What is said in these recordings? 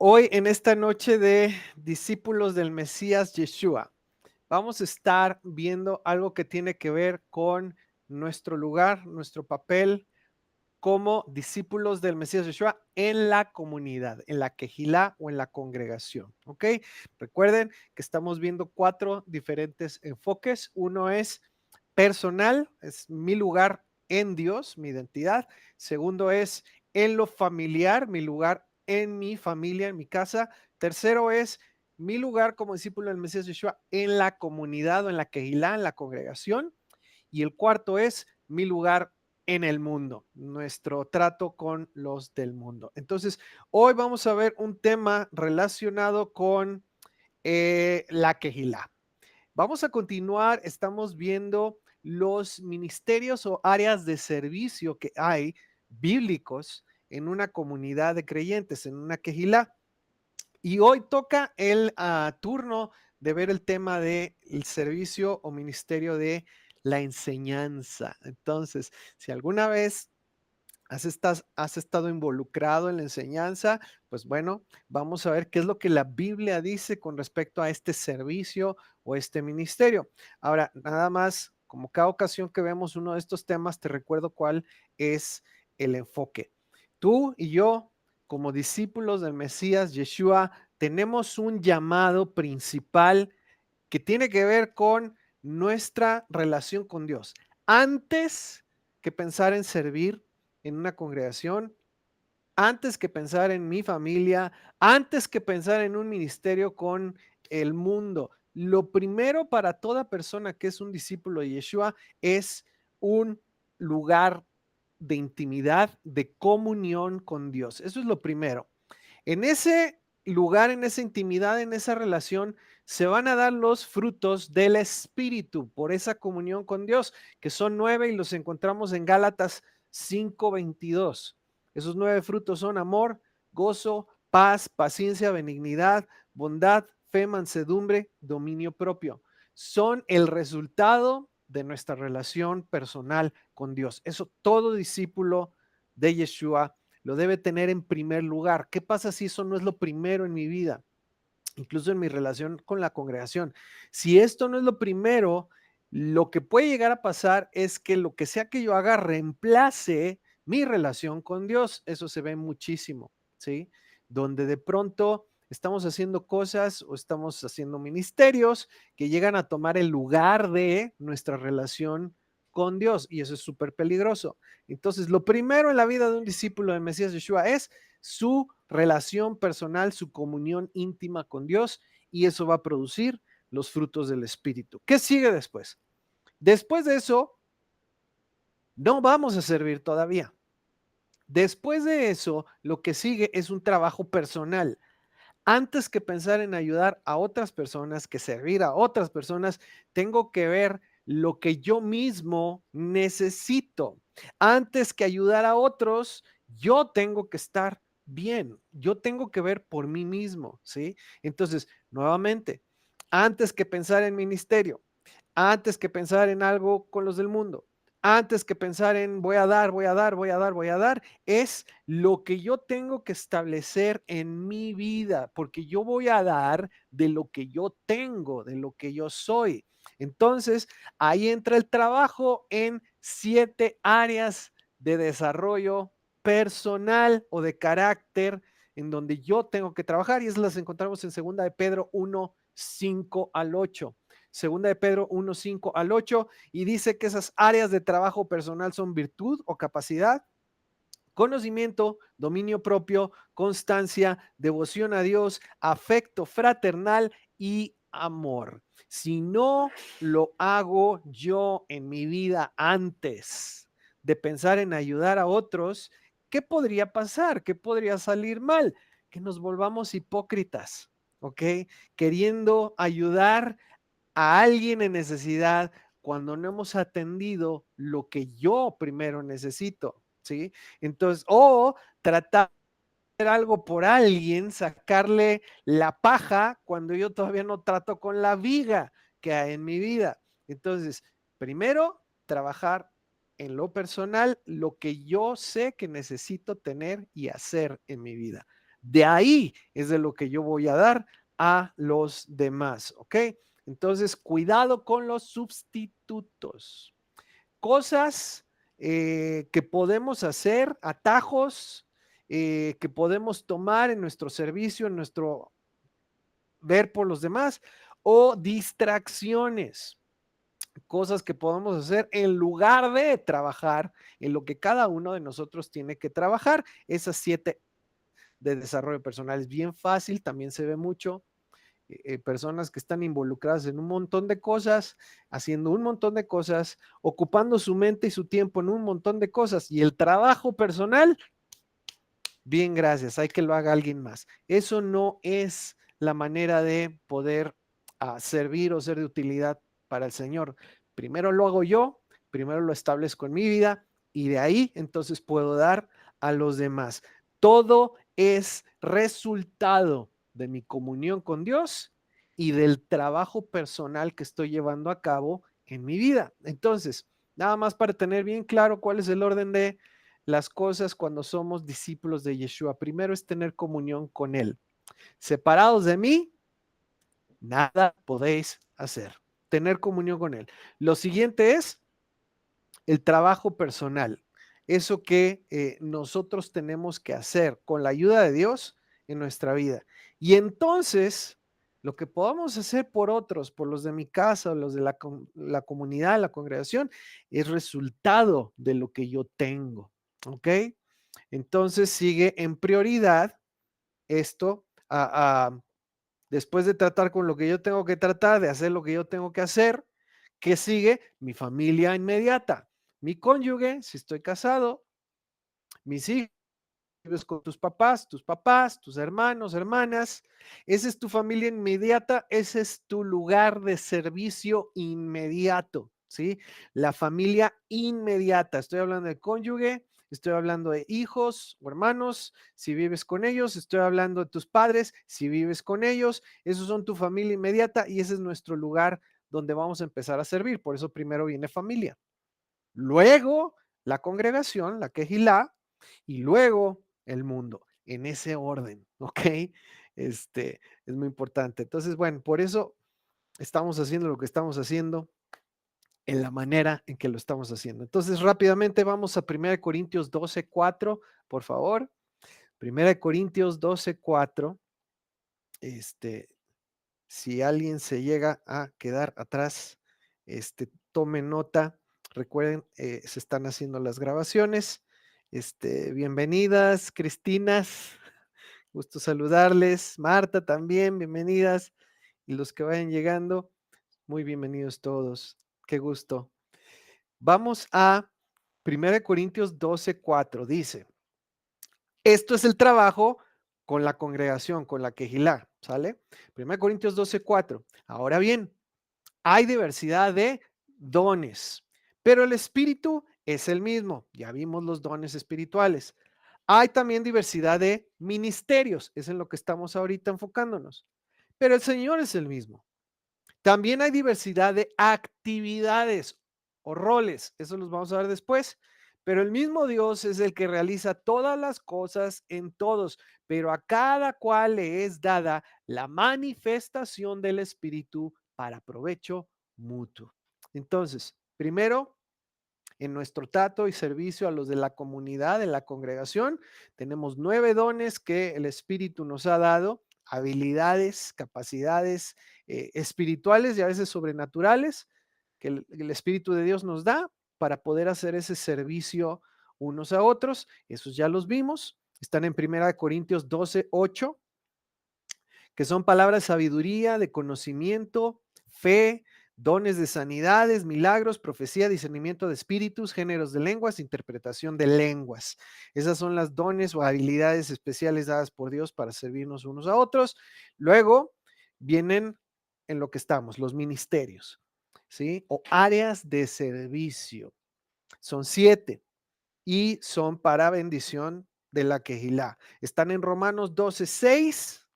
Hoy en esta noche de discípulos del Mesías Yeshua, vamos a estar viendo algo que tiene que ver con nuestro lugar, nuestro papel como discípulos del Mesías Yeshua en la comunidad, en la quejilá o en la congregación, ¿ok? Recuerden que estamos viendo 4 diferentes enfoques. Uno es personal, es mi lugar en Dios, mi identidad. Segundo es en lo familiar, mi lugar en mi familia, en mi casa. Tercero es mi lugar como discípulo del Mesías Yeshua en la comunidad o en la quejilá, en la congregación. Y el cuarto es mi lugar en el mundo, nuestro trato con los del mundo. Entonces, hoy vamos a ver un tema relacionado con la quejilá. Vamos a continuar, estamos viendo los ministerios o áreas de servicio que hay bíblicos en una comunidad de creyentes, en una quejilá. Y hoy toca el turno de ver el tema del servicio o ministerio de la enseñanza. Entonces, si alguna vez has estado involucrado en la enseñanza, pues bueno, vamos a ver qué es lo que la Biblia dice con respecto a este servicio o este ministerio. Ahora, nada más, como cada ocasión que vemos uno de estos temas, te recuerdo cuál es el enfoque. Tú y yo, como discípulos del Mesías Yeshua, tenemos un llamado principal que tiene que ver con nuestra relación con Dios. Antes que pensar en servir en una congregación, antes que pensar en mi familia, antes que pensar en un ministerio con el mundo, lo primero para toda persona que es un discípulo de Yeshua es un lugar de intimidad, de comunión con Dios. Eso es lo primero. En ese lugar, en esa intimidad, en esa relación, se van a dar los frutos del Espíritu por esa comunión con Dios, que son 9 y los encontramos en Gálatas 5:22. Esos 9 frutos son amor, gozo, paz, paciencia, benignidad, bondad, fe, mansedumbre, dominio propio. Son el resultado de nuestra relación personal con Dios. Eso todo discípulo de Yeshua lo debe tener en primer lugar. ¿Qué pasa si eso no es lo primero en mi vida? Incluso en mi relación con la congregación. Si esto no es lo primero, lo que puede llegar a pasar es que lo que sea que yo haga reemplace mi relación con Dios. Eso se ve muchísimo, ¿sí? Donde de pronto estamos haciendo cosas o estamos haciendo ministerios que llegan a tomar el lugar de nuestra relación con Dios y eso es súper peligroso. Entonces, lo primero en la vida de un discípulo del Mesías Yeshua es su relación personal, su comunión íntima con Dios y eso va a producir los frutos del Espíritu. ¿Qué sigue después? Después de eso, no vamos a servir todavía. Después de eso, lo que sigue es un trabajo personal. Antes que pensar en ayudar a otras personas, que servir a otras personas, tengo que ver lo que yo mismo necesito. Antes que ayudar a otros, yo tengo que estar bien. Yo tengo que ver por mí mismo, ¿sí? Entonces, nuevamente, antes que pensar en ministerio, antes que pensar en algo con los del mundo, antes que pensar en voy a dar, voy a dar, voy a dar, voy a dar, es lo que yo tengo que establecer en mi vida, porque yo voy a dar de lo que yo tengo, de lo que yo soy. Entonces, ahí entra el trabajo en 7 áreas de desarrollo personal o de carácter en donde yo tengo que trabajar y esas las encontramos en segunda de Pedro 1:5 al 8. Segunda de Pedro 1:5 al 8 y dice que esas áreas de trabajo personal son virtud o capacidad, conocimiento, dominio propio, constancia, devoción a Dios, afecto fraternal y amor. Si no lo hago yo en mi vida antes de pensar en ayudar a otros, ¿qué podría pasar? ¿Qué podría salir mal? Que nos volvamos hipócritas, ¿ok? Queriendo ayudar a alguien en necesidad cuando no hemos atendido lo que yo primero necesito, ¿sí? Entonces, o tratar de hacer algo por alguien, sacarle la paja cuando yo todavía no trato con la viga que hay en mi vida. Entonces, primero, trabajar en lo personal, lo que yo sé que necesito tener y hacer en mi vida. De ahí es de lo que yo voy a dar a los demás, ¿ok? Entonces, cuidado con los sustitutos. Cosas que podemos hacer, atajos que podemos tomar en nuestro servicio, en nuestro ver por los demás, o distracciones, cosas que podemos hacer en lugar de trabajar en lo que cada uno de nosotros tiene que trabajar. Esas 7 de desarrollo personal es bien fácil, también se ve mucho. Personas que están involucradas en un montón de cosas, haciendo un montón de cosas, ocupando su mente y su tiempo en un montón de cosas. Y el trabajo personal, bien, gracias, hay que lo haga alguien más. Eso no es la manera de poder servir o ser de utilidad para el Señor. Primero lo hago yo, primero lo establezco en mi vida y de ahí entonces puedo dar a los demás. Todo es resultado de mi comunión con Dios y del trabajo personal que estoy llevando a cabo en mi vida. Entonces, nada más para tener bien claro cuál es el orden de las cosas cuando somos discípulos de Yeshua. Primero es tener comunión con Él. Separados de mí, nada podéis hacer. Tener comunión con Él. Lo siguiente es el trabajo personal. Eso que nosotros tenemos que hacer con la ayuda de Dios en nuestra vida. Y entonces, lo que podamos hacer por otros, por los de mi casa o los de la comunidad, la congregación, es resultado de lo que yo tengo. ¿Ok? Entonces sigue en prioridad esto, después de tratar con lo que yo tengo que tratar, de hacer lo que yo tengo que hacer, que sigue mi familia inmediata, mi cónyuge, si estoy casado, mis hijos, vives con tus papás, tus hermanos, hermanas, esa es tu familia inmediata, ese es tu lugar de servicio inmediato, ¿sí? La familia inmediata, estoy hablando de cónyuge, estoy hablando de hijos o hermanos, si vives con ellos, estoy hablando de tus padres, si vives con ellos, esos son tu familia inmediata y ese es nuestro lugar donde vamos a empezar a servir, por eso primero viene familia, luego la congregación, la quejilá, y luego el mundo, en ese orden, ¿ok? Es muy importante. Entonces, bueno, por eso estamos haciendo lo que estamos haciendo en la manera en que lo estamos haciendo. Entonces, rápidamente vamos a 1 Corintios 12:4, por favor. 1 Corintios 12:4. Este, si alguien se llega a quedar atrás, tome nota. Recuerden, se están haciendo las grabaciones. Bienvenidas, Cristinas. Gusto saludarles. Marta también, bienvenidas. Y los que vayan llegando, muy bienvenidos todos. Qué gusto. Vamos a 1 Corintios 12:4. Dice, esto es el trabajo con la congregación, con la quejilá, ¿sale? 1 Corintios 12:4. Ahora bien, hay diversidad de dones, pero el espíritu es el mismo. Ya vimos los dones espirituales. Hay también diversidad de ministerios, es en lo que estamos ahorita enfocándonos, pero el Señor es el mismo. También hay diversidad de actividades o roles, eso los vamos a ver después, pero el mismo Dios es el que realiza todas las cosas en todos, pero a cada cual le es dada la manifestación del Espíritu para provecho mutuo. Entonces, primero, en nuestro trato y servicio a los de la comunidad, de la congregación, tenemos 9 dones que el Espíritu nos ha dado, habilidades, capacidades espirituales y a veces sobrenaturales que el Espíritu de Dios nos da para poder hacer ese servicio unos a otros. Esos ya los vimos. Están en 1 Corintios 12:8, que son palabras de sabiduría, de conocimiento, fe, dones de sanidades, milagros, profecía, discernimiento de espíritus, géneros de lenguas, interpretación de lenguas. Esas son las dones o habilidades especiales dadas por Dios para servirnos unos a otros. Luego vienen en lo que estamos, los ministerios, ¿sí? O áreas de servicio. Son 7 y son para bendición de la quejilá. Están en Romanos 12:6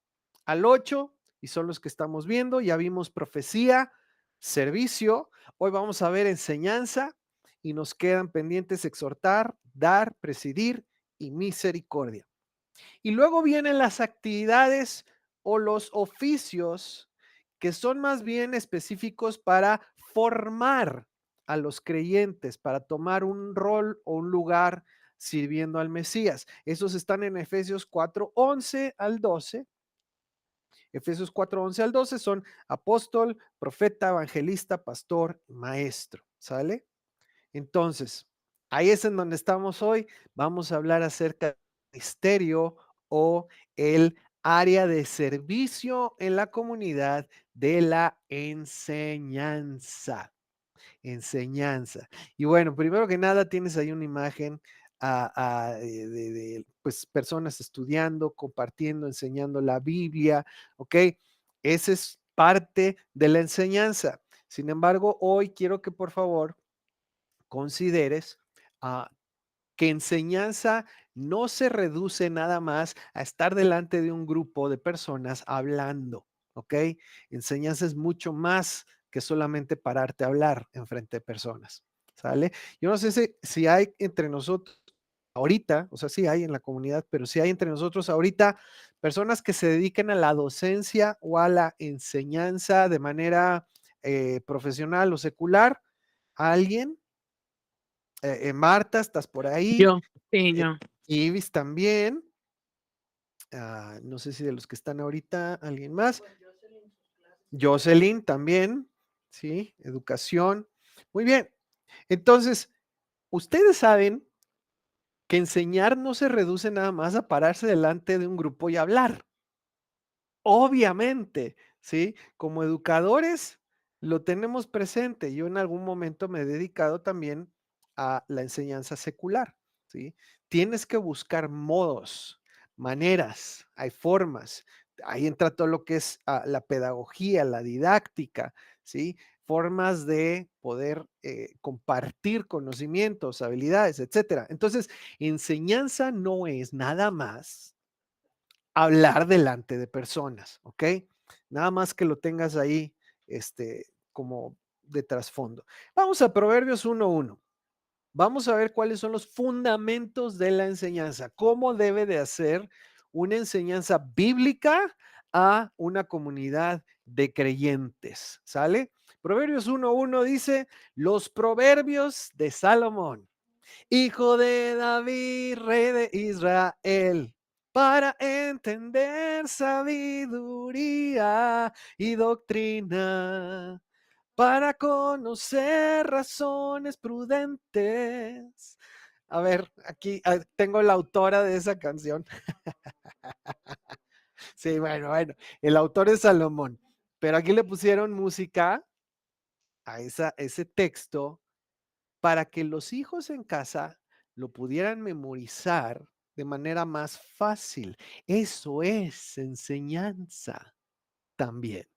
al 8 y son los que estamos viendo. Ya vimos profecía, servicio. Hoy vamos a ver enseñanza y nos quedan pendientes exhortar, dar, presidir y misericordia. Y luego vienen las actividades o los oficios que son más bien específicos para formar a los creyentes, para tomar un rol o un lugar sirviendo al Mesías. Esos están en Efesios 4:11 al 12. Efesios 4:11 al 12 son apóstol, profeta, evangelista, pastor, maestro. ¿Sale? Entonces, ahí es en donde estamos hoy. Vamos a hablar acerca del ministerio o el área de servicio en la comunidad de la enseñanza. Enseñanza. Y bueno, primero que nada, tienes ahí una imagen pues, personas estudiando, compartiendo, enseñando la Biblia, ¿ok? Esa es parte de la enseñanza. Sin embargo, hoy quiero que por favor consideres ah, que enseñanza no se reduce nada más a estar delante de un grupo de personas hablando, ¿ok? Enseñanza es mucho más que solamente pararte a hablar en frente de personas, ¿sale? Yo no sé si hay entre nosotros ahorita, o sea, sí hay en la comunidad, pero si hay entre nosotros ahorita personas que se dediquen a la docencia o a la enseñanza de manera profesional o secular. ¿Alguien? Marta, estás por ahí. Yo, sí, Eh, yo. Ibis también. No sé si de los que están ahorita, alguien más. Jocelyn también, sí, educación. Muy bien. Entonces, ustedes saben que enseñar no se reduce nada más a pararse delante de un grupo y hablar. Obviamente, ¿sí? Como educadores lo tenemos presente. Yo en algún momento me he dedicado también a la enseñanza secular, ¿sí? Tienes que buscar modos, maneras, hay formas. Ahí entra todo lo que es la pedagogía, la didáctica, ¿sí? Formas de poder compartir conocimientos, habilidades, etcétera. Entonces, enseñanza no es nada más hablar delante de personas, ¿ok? Nada más que lo tengas ahí, como de trasfondo. Vamos a Proverbios 1:1. Vamos a ver cuáles son los fundamentos de la enseñanza, cómo debe de hacer una enseñanza bíblica a una comunidad de creyentes, ¿sale? Proverbios 1:1 dice, los proverbios de Salomón, hijo de David, rey de Israel, para entender sabiduría y doctrina, para conocer razones prudentes. A ver, aquí tengo la autora de esa canción. Sí, bueno, el autor es Salomón, pero aquí le pusieron música a ese texto para que los hijos en casa lo pudieran memorizar de manera más fácil. Eso es enseñanza también.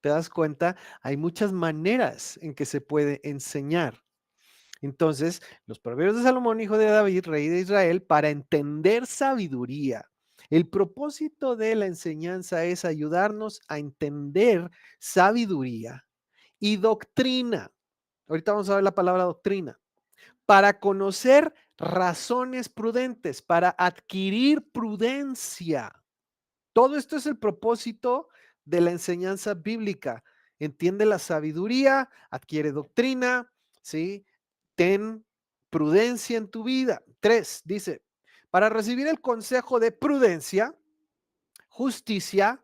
¿Te das cuenta? Hay muchas maneras en que se puede enseñar. Entonces, los proverbios de Salomón, hijo de David, rey de Israel, para entender sabiduría. El propósito de la enseñanza es ayudarnos a entender sabiduría y doctrina. Ahorita vamos a ver la palabra doctrina para conocer razones prudentes, para adquirir prudencia. Todo esto es el propósito de la enseñanza bíblica. Entiende la sabiduría, adquiere doctrina, ¿sí? Ten prudencia en tu vida. 3, dice, para recibir el consejo de prudencia, justicia,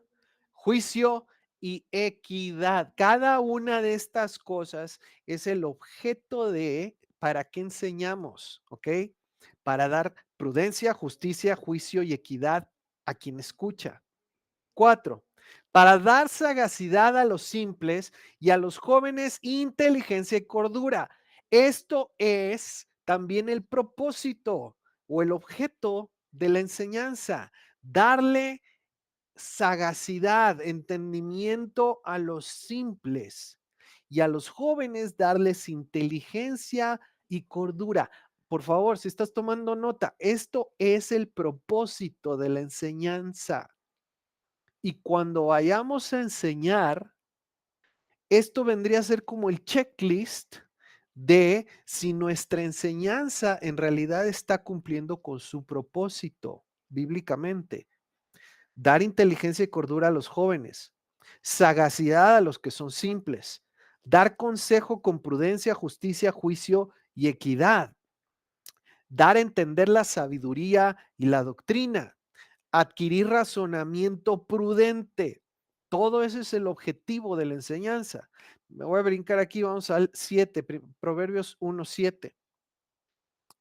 juicio y equidad. Cada una de estas cosas es el objeto de para qué enseñamos, ¿ok? Para dar prudencia, justicia, juicio y equidad a quien escucha. 4, para dar sagacidad a los simples y a los jóvenes inteligencia y cordura. Esto es también el propósito o el objeto de la enseñanza, darle sagacidad, entendimiento a los simples y a los jóvenes darles inteligencia y cordura. Por favor, si estás tomando nota, esto es el propósito de la enseñanza. Y cuando vayamos a enseñar, esto vendría a ser como el checklist de si nuestra enseñanza en realidad está cumpliendo con su propósito. bíblicamente, dar inteligencia y cordura a los jóvenes, sagacidad a los que son simples, dar consejo con prudencia, justicia, juicio y equidad, dar a entender la sabiduría y la doctrina, adquirir razonamiento prudente. Todo ese es el objetivo de la enseñanza. Me voy a brincar aquí, vamos al 7, Proverbios 1:7.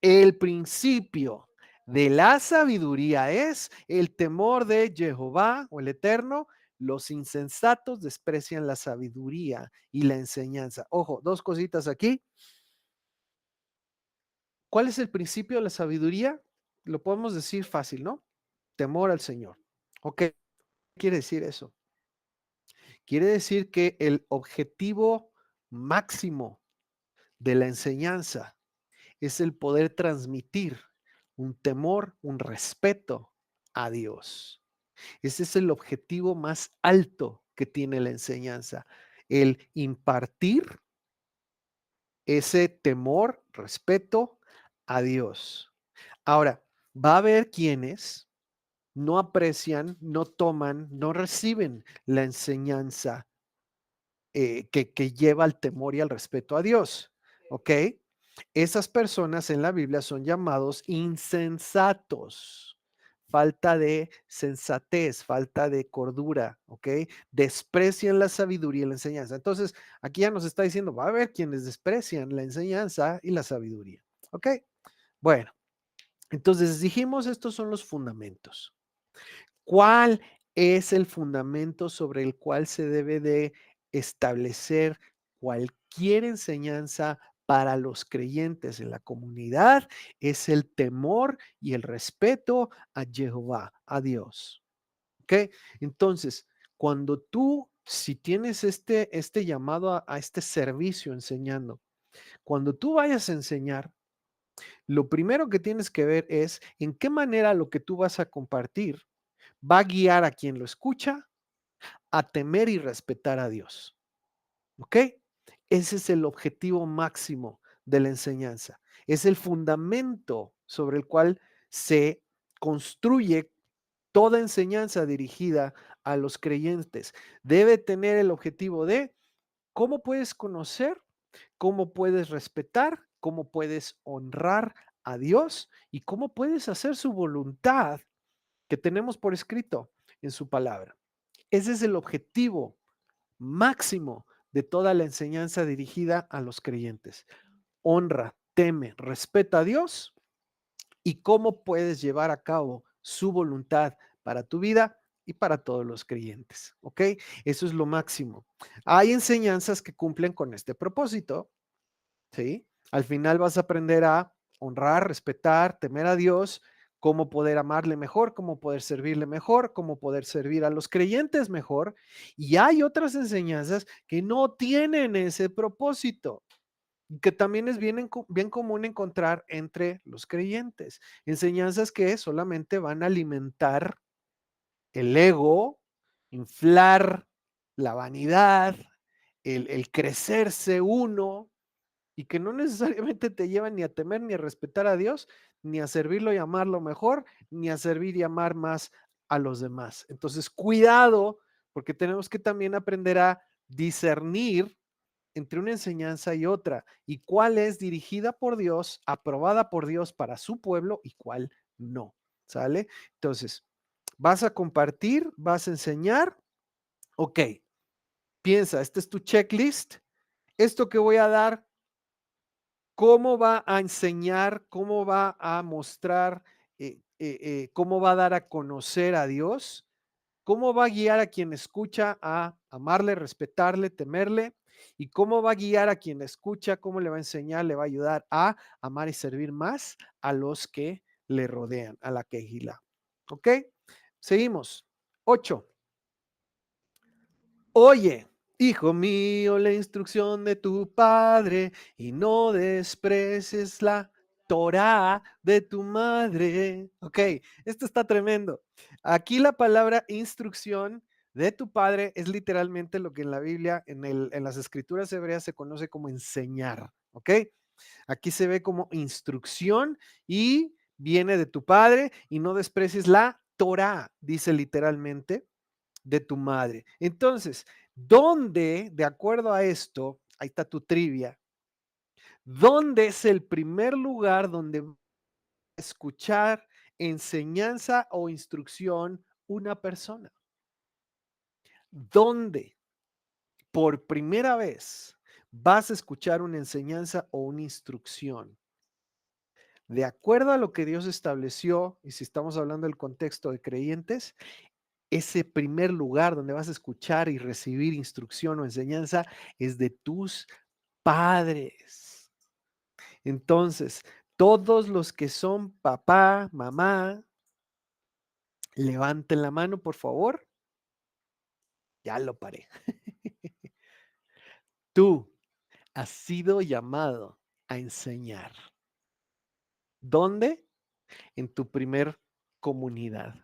El principio de la sabiduría es el temor de Jehová o el Eterno. Los insensatos desprecian la sabiduría y la enseñanza. Ojo, dos cositas aquí. ¿Cuál es el principio de la sabiduría? Lo podemos decir fácil, ¿no? Temor al Señor. Ok, ¿qué quiere decir eso? Quiere decir que el objetivo máximo de la enseñanza es el poder transmitir un temor, un respeto a Dios. Ese es el objetivo más alto que tiene la enseñanza, el impartir ese temor, respeto a Dios. Ahora, va a haber quienes no aprecian, no toman, no reciben la enseñanza que lleva al temor y al respeto a Dios. ¿Ok? Esas personas en la Biblia son llamados insensatos. Falta de sensatez, falta de cordura, ¿ok? Desprecian la sabiduría y la enseñanza. Entonces, aquí ya nos está diciendo, va a haber quienes desprecian la enseñanza y la sabiduría, ¿ok? Bueno, entonces dijimos, estos son los fundamentos. ¿Cuál es el fundamento sobre el cual se debe de establecer cualquier enseñanza para los creyentes en la comunidad? Es el temor y el respeto a Jehová, a Dios. ¿Ok? Entonces, cuando tú, si tienes este llamado a este servicio enseñando, cuando tú vayas a enseñar, lo primero que tienes que ver es en qué manera lo que tú vas a compartir va a guiar a quien lo escucha a temer y respetar a Dios. ¿Ok? Ese es el objetivo máximo de la enseñanza. Es el fundamento sobre el cual se construye toda enseñanza dirigida a los creyentes. Debe tener el objetivo de cómo puedes conocer, cómo puedes respetar, cómo puedes honrar a Dios y cómo puedes hacer su voluntad que tenemos por escrito en su palabra. Ese es el objetivo máximo de toda la enseñanza dirigida a los creyentes. Honra, teme, respeta a Dios y cómo puedes llevar a cabo su voluntad para tu vida y para todos los creyentes. ¿Ok? Eso es lo máximo. Hay enseñanzas que cumplen con este propósito. ¿Sí? Al final vas a aprender a honrar, respetar, temer a Dios, cómo poder amarle mejor, cómo poder servirle mejor, cómo poder servir a los creyentes mejor. Y hay otras enseñanzas que no tienen ese propósito, que también es bien común encontrar entre los creyentes. Enseñanzas que solamente van a alimentar el ego, inflar la vanidad, el crecerse uno, y que no necesariamente te llevan ni a temer ni a respetar a Dios, ni a servirlo y amarlo mejor, ni a servir y amar más a los demás. Entonces, cuidado, porque tenemos que también aprender a discernir entre una enseñanza y otra, y cuál es dirigida por Dios, aprobada por Dios para su pueblo y cuál no. ¿Sale? Entonces, vas a compartir, vas a enseñar, ok, piensa, este es tu checklist, esto que voy a dar, cómo va a enseñar, cómo va a mostrar, cómo va a dar a conocer a Dios, cómo va a guiar a quien escucha a amarle, respetarle, temerle, y cómo va a guiar a quien escucha, cómo le va a enseñar, le va a ayudar a amar y servir más a los que le rodean, a la quejila. ¿Ok? Seguimos. 8. Oye, hijo mío, la instrucción de tu padre y no desprecies la Torá de tu madre. Ok, esto está tremendo. Aquí la palabra instrucción de tu padre es literalmente lo que en la Biblia, en las escrituras hebreas se conoce como enseñar. Ok, aquí se ve como instrucción y viene de tu padre y no desprecies la Torá, dice literalmente, de tu madre. Entonces, ¿dónde, de acuerdo a esto, ahí está tu trivia, dónde es el primer lugar donde va a escuchar enseñanza o instrucción una persona? ¿Dónde por primera vez vas a escuchar una enseñanza o una instrucción? De acuerdo a lo que Dios estableció, y si estamos hablando del contexto de creyentes, ese primer lugar donde vas a escuchar y recibir instrucción o enseñanza es de tus padres. Entonces, todos los que son papá, mamá, levanten la mano, por favor. Ya lo paré. Tú has sido llamado a enseñar. ¿Dónde? En tu primer comunidad,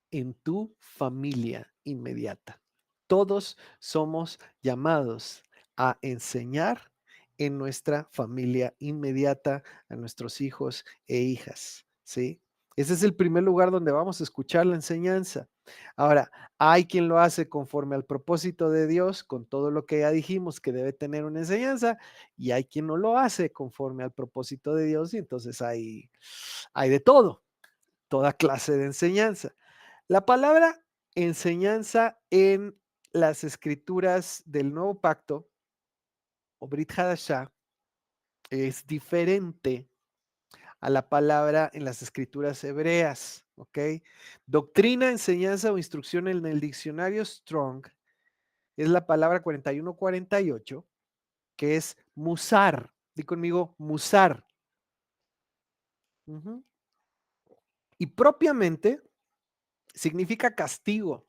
en tu familia inmediata. Todos somos llamados a enseñar en nuestra familia inmediata, a nuestros hijos e hijas, ¿sí? Ese es el primer lugar donde vamos a escuchar la enseñanza. Ahora, hay quien lo hace conforme al propósito de Dios, con todo lo que ya dijimos que debe tener una enseñanza, y hay quien no lo hace conforme al propósito de Dios, y entonces hay de todo, toda clase de enseñanza. La palabra enseñanza en las escrituras del Nuevo Pacto o Brit Hadashah es diferente a la palabra en las escrituras hebreas, ¿ok? Doctrina, enseñanza o instrucción en el diccionario Strong es la palabra 4148, que es musar. Di conmigo, musar. Ujú. Y propiamente significa castigo.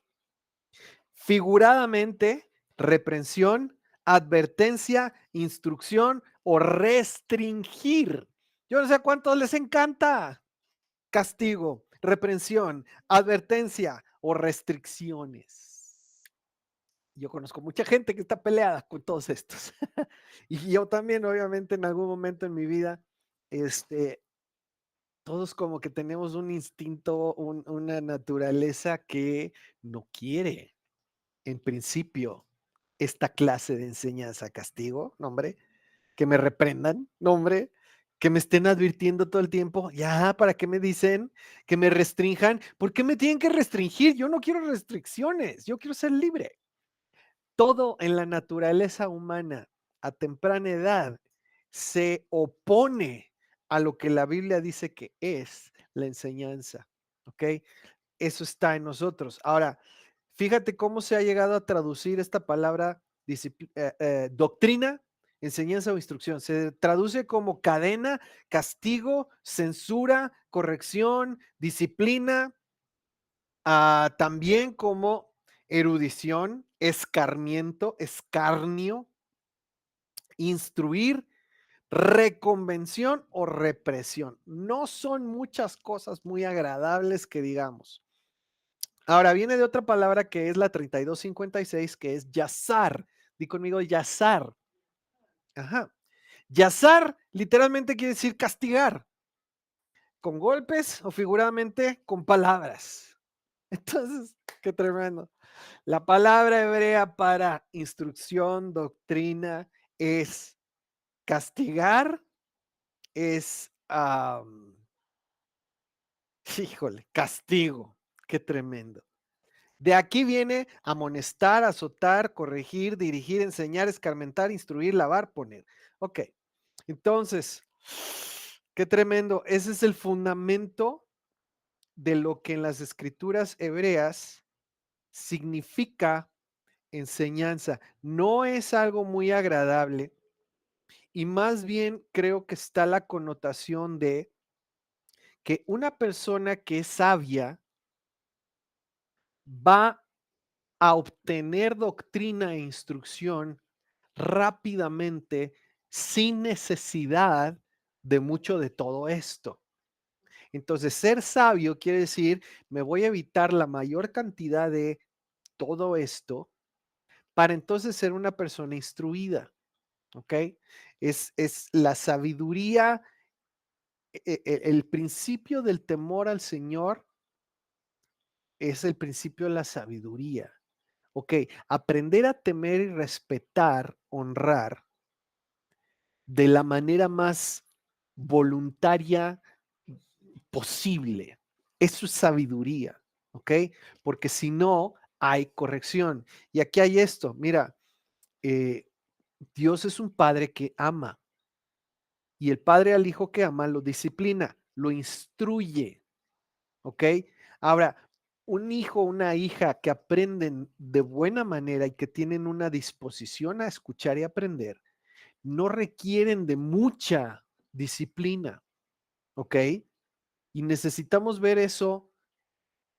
Figuradamente, reprensión, advertencia, instrucción o restringir. Yo no sé a cuántos les encanta. Castigo, reprensión, advertencia o restricciones. Yo conozco mucha gente que está peleada con todos estos. Y yo también, obviamente, en algún momento en mi vida, este, todos como que tenemos un instinto, una naturaleza que no quiere en principio, esta clase de enseñanza, castigo, no, hombre, que me reprendan, no, hombre, que me estén advirtiendo todo el tiempo, ya, ¿para qué me dicen que me restrinjan? ¿Por qué me tienen que restringir? Yo no quiero restricciones, yo quiero ser libre. Todo en la naturaleza humana a temprana edad se opone a lo que la Biblia dice que es la enseñanza, ¿ok? Eso está en nosotros. Ahora, fíjate cómo se ha llegado a traducir esta palabra doctrina, enseñanza o instrucción. Se traduce como cadena, castigo, censura, corrección, disciplina, también como erudición, escarmiento, escarnio, instruir, reconvención o represión. No son muchas cosas muy agradables que digamos. Ahora viene de otra palabra que es la 3256, que es yazar. Di conmigo yazar. Ajá. Yazar literalmente quiere decir castigar, con golpes o figuradamente con palabras. Entonces, qué tremendo. La palabra hebrea para instrucción, doctrina, es castigar, es, híjole, castigo. Qué tremendo. De aquí viene amonestar, azotar, corregir, dirigir, enseñar, escarmentar, instruir, lavar, poner. Ok, entonces, qué tremendo. Ese es el fundamento de lo que en las escrituras hebreas significa enseñanza. No es algo muy agradable y más bien creo que está la connotación de que una persona que es sabia va a obtener doctrina e instrucción rápidamente sin necesidad de mucho de todo esto. Entonces, ser sabio quiere decir, me voy a evitar la mayor cantidad de todo esto para entonces ser una persona instruida, ¿ok? Es la sabiduría El principio del temor al Señor es el principio de la sabiduría. Ok, aprender a temer y respetar, honrar de la manera más voluntaria posible. Eso es sabiduría, ¿ok? Porque si no, hay corrección. Y aquí hay esto, mira, eh, Dios es un padre que ama y el padre al hijo que ama lo disciplina, lo instruye, ¿ok? Ahora, un hijo o una hija que aprenden de buena manera y que tienen una disposición a escuchar y aprender, no requieren de mucha disciplina, ¿ok? Y necesitamos ver eso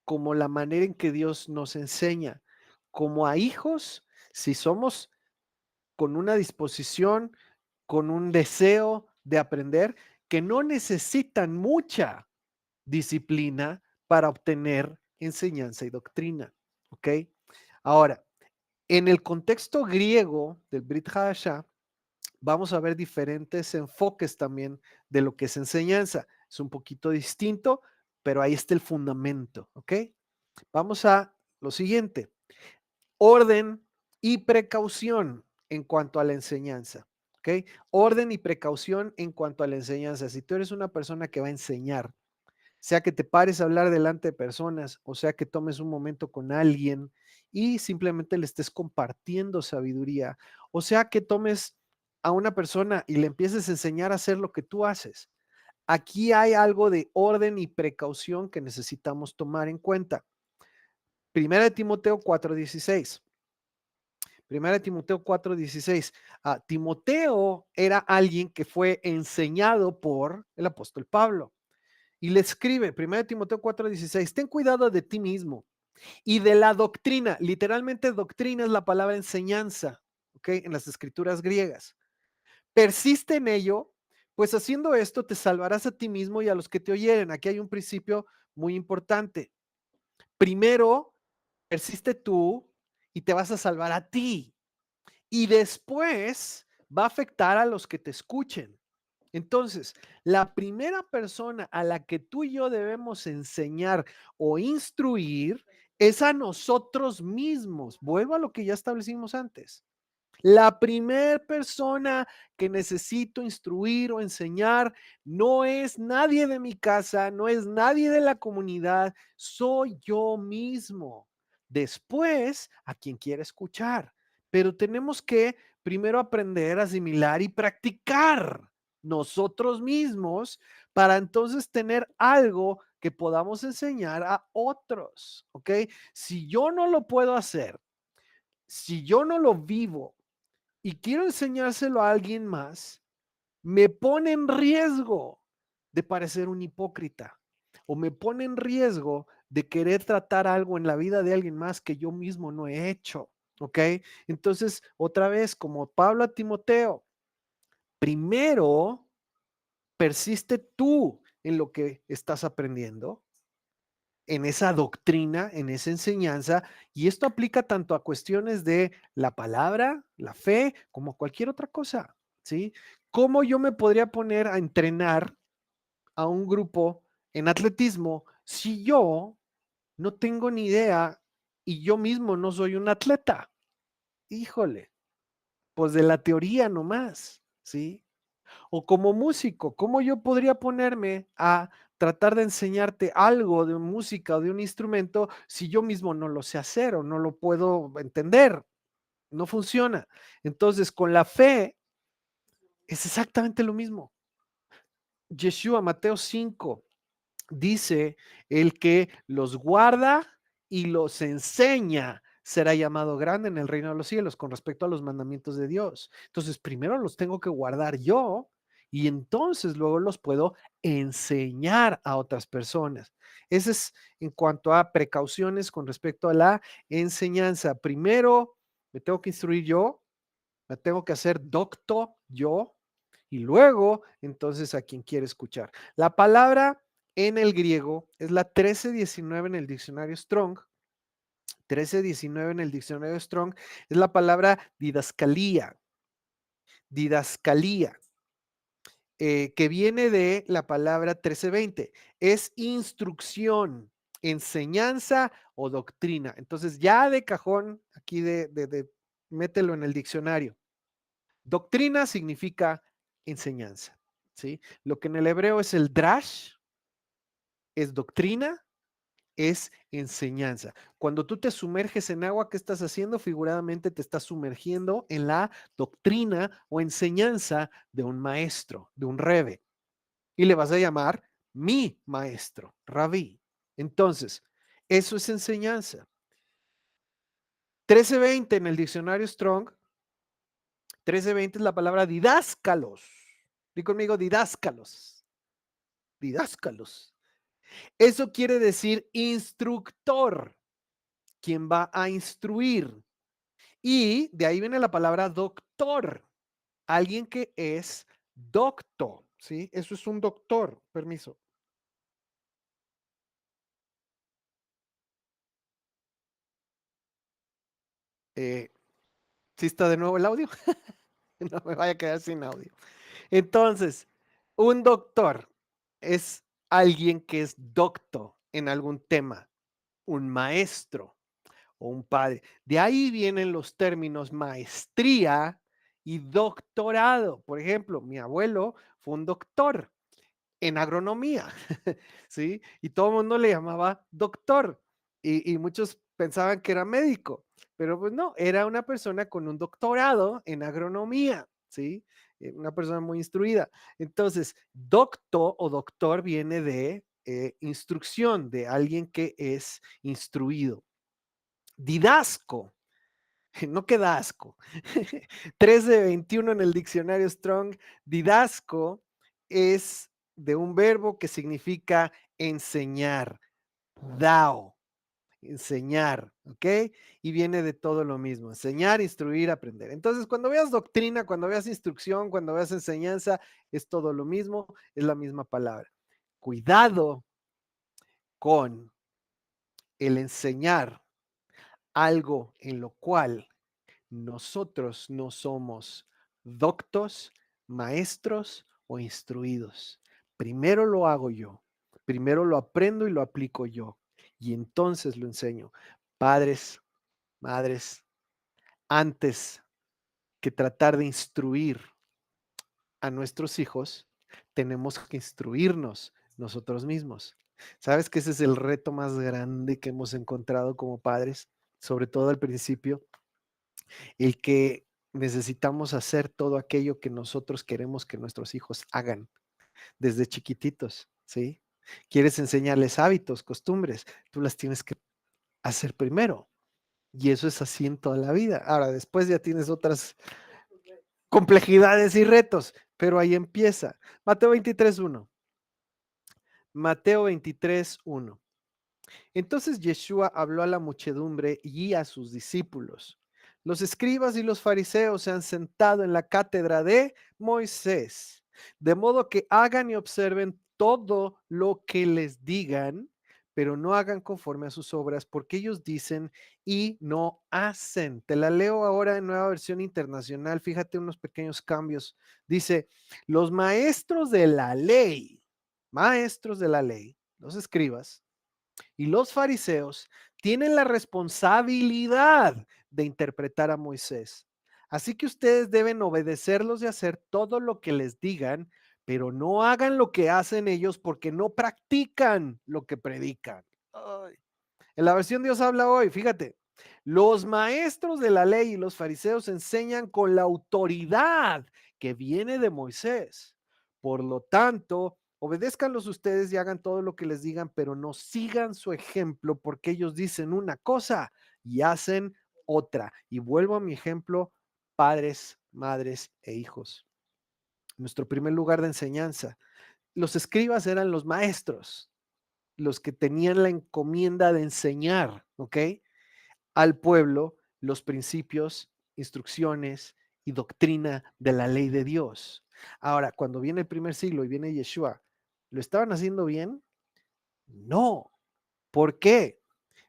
como la manera en que Dios nos enseña, como a hijos, si somos con una disposición, con un deseo de aprender, que no necesitan mucha disciplina para obtener enseñanza y doctrina, ¿ok? Ahora, en el contexto griego del Brit Hadashah, vamos a ver diferentes enfoques también de lo que es enseñanza. Es un poquito distinto, pero ahí está el fundamento, ¿ok? Vamos a lo siguiente, orden y precaución en cuanto a la enseñanza, ¿ok? Orden y precaución en cuanto a la enseñanza. Si tú eres una persona que va a enseñar, sea que te pares a hablar delante de personas, o sea que tomes un momento con alguien y simplemente le estés compartiendo sabiduría, o sea que tomes a una persona y le empieces a enseñar a hacer lo que tú haces. Aquí hay algo de orden y precaución que necesitamos tomar en cuenta. Primera de Timoteo 4:16. Primera de Timoteo 4:16. Timoteo era alguien que fue enseñado por el apóstol Pablo. Y le escribe, 1 Timoteo 4:16, ten cuidado de ti mismo y de la doctrina. Literalmente doctrina es la palabra enseñanza, ¿ok? En las escrituras griegas. Persiste en ello, pues haciendo esto te salvarás a ti mismo y a los que te oyeren. Aquí hay un principio muy importante. Primero, persiste tú y te vas a salvar a ti. Y después va a afectar a los que te escuchen. Entonces, la primera persona a la que tú y yo debemos enseñar o instruir es a nosotros mismos. Vuelvo a lo que ya establecimos antes. La primera persona que necesito instruir o enseñar no es nadie de mi casa, no es nadie de la comunidad, soy yo mismo. Después, a quien quiera escuchar. Pero tenemos que primero aprender, asimilar y practicar nosotros mismos para entonces tener algo que podamos enseñar a otros, ¿ok? Si yo no lo puedo hacer, si yo no lo vivo, y quiero enseñárselo a alguien más, me pone en riesgo de parecer un hipócrita o me pone en riesgo de querer tratar algo en la vida de alguien más que yo mismo no he hecho. ¿Ok? Entonces, otra vez, como Pablo a Timoteo, primero persiste tú en lo que estás aprendiendo, en esa doctrina, en esa enseñanza, y esto aplica tanto a cuestiones de la palabra, la fe, como cualquier otra cosa, ¿sí? ¿Cómo yo me podría poner a entrenar a un grupo en atletismo si yo no tengo ni idea y yo mismo no soy un atleta? Híjole, pues de la teoría nomás, ¿sí? O como músico, ¿cómo yo podría ponerme a tratar de enseñarte algo de música o de un instrumento si yo mismo no lo sé hacer o no lo puedo entender? No funciona. Entonces, con la fe es exactamente lo mismo. Yeshua, Mateo 5, dice, el que los guarda y los enseña será llamado grande en el reino de los cielos con respecto a los mandamientos de Dios. Entonces, primero los tengo que guardar yo y entonces luego los puedo enseñar a otras personas. Ese es en cuanto a precauciones con respecto a la enseñanza. Primero, me tengo que instruir yo, me tengo que hacer docto yo y luego entonces a quien quiere escuchar. La palabra en el griego es la 1319 en el diccionario Strong. 1319 en el diccionario Strong es la palabra didascalía. Didascalía. que viene de la palabra 13:20. Es instrucción, enseñanza o doctrina. Entonces, ya de cajón, aquí mételo en el diccionario. Doctrina significa enseñanza, ¿sí? Lo que en el hebreo es el drash, es doctrina, es enseñanza. Cuando tú te sumerges en agua, ¿qué estás haciendo? Figuradamente te estás sumergiendo en la doctrina o enseñanza de un maestro, de un rebe, y le vas a llamar mi maestro, rabí. Entonces, eso es enseñanza. 13:20 en el diccionario Strong, 13:20 es la palabra didáscalos. Di conmigo, didáscalos. Didáscalos. Eso quiere decir instructor, quien va a instruir. Y de ahí viene la palabra doctor, alguien que es docto, ¿sí? Eso es un doctor, permiso. ¿Sí está de nuevo el audio? No me vaya a quedar sin audio. Entonces, un doctor es alguien que es docto en algún tema, un maestro o un padre. De ahí vienen los términos maestría y doctorado. Por ejemplo, mi abuelo fue un doctor en agronomía, ¿sí? Y todo el mundo le llamaba doctor y muchos pensaban que era médico, pero pues no, era una persona con un doctorado en agronomía, ¿sí? Una persona muy instruida. Entonces, docto o doctor viene de instrucción, de alguien que es instruido. Didasco, no queda asco. 13:21 en el diccionario Strong, didasco es de un verbo que significa enseñar, dao, enseñar, ¿ok? Y viene de todo lo mismo, enseñar, instruir, aprender. Entonces, cuando veas doctrina, cuando veas instrucción, cuando veas enseñanza, es todo lo mismo, es la misma palabra. Cuidado con el enseñar algo en lo cual nosotros no somos doctos, maestros o instruidos. Primero lo hago yo, primero lo aprendo y lo aplico yo, y entonces lo enseño. Padres, madres, antes que tratar de instruir a nuestros hijos, tenemos que instruirnos nosotros mismos. ¿Sabes que ese es el reto más grande que hemos encontrado como padres? Sobre todo al principio, el que necesitamos hacer todo aquello que nosotros queremos que nuestros hijos hagan desde chiquititos, ¿sí? Quieres enseñarles hábitos, costumbres, tú las tienes que hacer primero. Y eso es así en toda la vida. Ahora, después ya tienes otras complejidades y retos, pero ahí empieza. Mateo 23:1. Mateo 23:1. Entonces Yeshua habló a la muchedumbre y a sus discípulos. Los escribas y los fariseos se han sentado en la cátedra de Moisés, de modo que hagan y observen todo lo que les digan, pero no hagan conforme a sus obras, porque ellos dicen y no hacen. Te la leo ahora en Nueva Versión Internacional. Fíjate unos pequeños cambios. Dice, los maestros de la ley, los escribas, y los fariseos tienen la responsabilidad de interpretar a Moisés. Así que ustedes deben obedecerlos y hacer todo lo que les digan, pero no hagan lo que hacen ellos porque no practican lo que predican. Ay. En la versión Dios habla hoy, fíjate, los maestros de la ley y los fariseos enseñan con la autoridad que viene de Moisés. Por lo tanto, obedézcanlos ustedes y hagan todo lo que les digan, pero no sigan su ejemplo porque ellos dicen una cosa y hacen otra. Y vuelvo a mi ejemplo, padres, madres e hijos. Nuestro primer lugar de enseñanza. Los escribas eran los maestros, los que tenían la encomienda de enseñar, ¿ok? Al pueblo los principios, instrucciones y doctrina de la ley de Dios. Ahora, cuando viene el primer siglo y viene Yeshua, ¿lo estaban haciendo bien? No. ¿Por qué?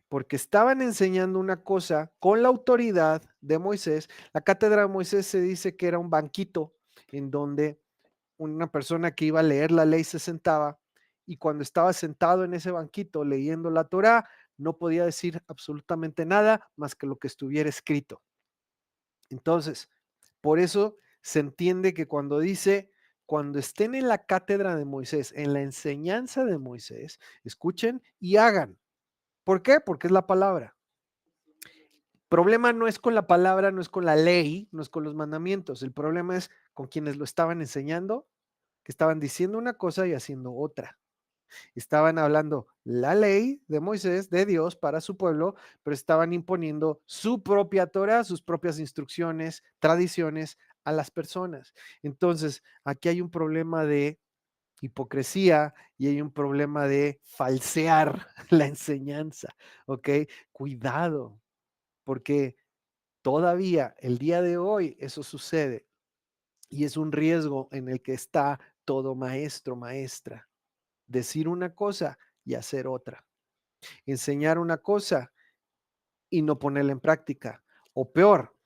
Porque estaban enseñando una cosa con la autoridad de Moisés. La cátedra de Moisés se dice que era un banquito en donde una persona que iba a leer la ley se sentaba y cuando estaba sentado en ese banquito leyendo la Torá, no podía decir absolutamente nada más que lo que estuviera escrito. Entonces, por eso se entiende que cuando dice, cuando estén en la cátedra de Moisés, en la enseñanza de Moisés, escuchen y hagan. ¿Por qué? Porque es la palabra. Problema no es con la palabra, no es con la ley, no es con los mandamientos. El problema es con quienes lo estaban enseñando, que estaban diciendo una cosa y haciendo otra. Estaban hablando la ley de Moisés, de Dios para su pueblo, pero estaban imponiendo su propia Torah, sus propias instrucciones, tradiciones a las personas. Entonces, aquí hay un problema de hipocresía y hay un problema de falsear la enseñanza, ¿ok? Cuidado, porque todavía el día de hoy eso sucede y es un riesgo en el que está todo maestro, maestra. Decir una cosa y hacer otra. Enseñar una cosa y no ponerla en práctica. O peor,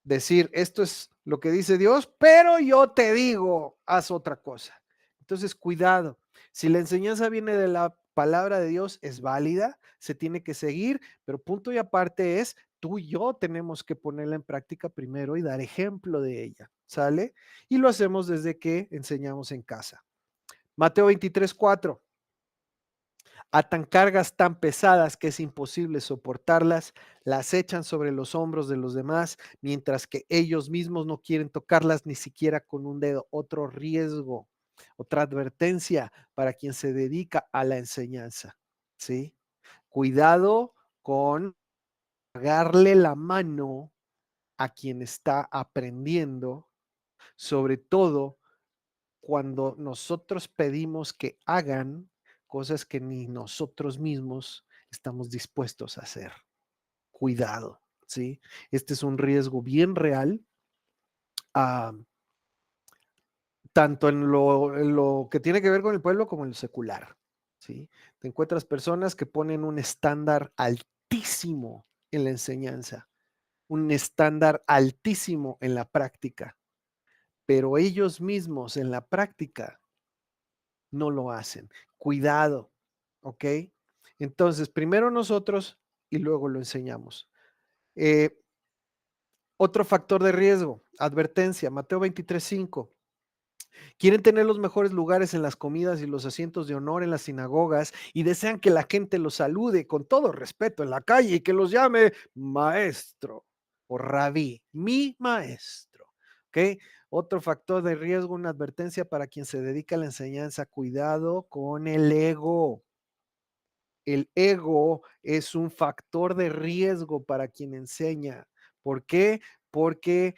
decir, esto es lo que dice Dios, pero yo te digo, haz otra cosa. Entonces, cuidado. Si la enseñanza viene de la palabra de Dios, es válida, se tiene que seguir, pero punto y aparte es, tú y yo tenemos que ponerla en práctica primero y dar ejemplo de ella, ¿sale? Y lo hacemos desde que enseñamos en casa. Mateo 23:4. Atan cargas tan pesadas que es imposible soportarlas, las echan sobre los hombros de los demás, mientras que ellos mismos no quieren tocarlas ni siquiera con un dedo. Otro riesgo, otra advertencia para quien se dedica a la enseñanza, ¿sí? Cuidado con darle la mano a quien está aprendiendo, sobre todo cuando nosotros pedimos que hagan cosas que ni nosotros mismos estamos dispuestos a hacer. Cuidado, ¿sí? Este es un riesgo bien real, ah, tanto en lo que tiene que ver con el pueblo como en lo secular, ¿sí? Te encuentras personas que ponen un estándar altísimo en la enseñanza, un estándar altísimo en la práctica, pero ellos mismos en la práctica no lo hacen. Cuidado, ¿ok? Entonces, primero nosotros y luego lo enseñamos. Eh, Otro factor de riesgo, advertencia, Mateo 23:5. Quieren tener los mejores lugares en las comidas y los asientos de honor en las sinagogas y desean que la gente los salude con todo respeto en la calle y que los llame maestro o rabí, mi maestro. ¿Ok? Otro factor de riesgo, una advertencia para quien se dedica a la enseñanza, cuidado con el ego. El ego es un factor de riesgo para quien enseña. ¿Por qué? Porque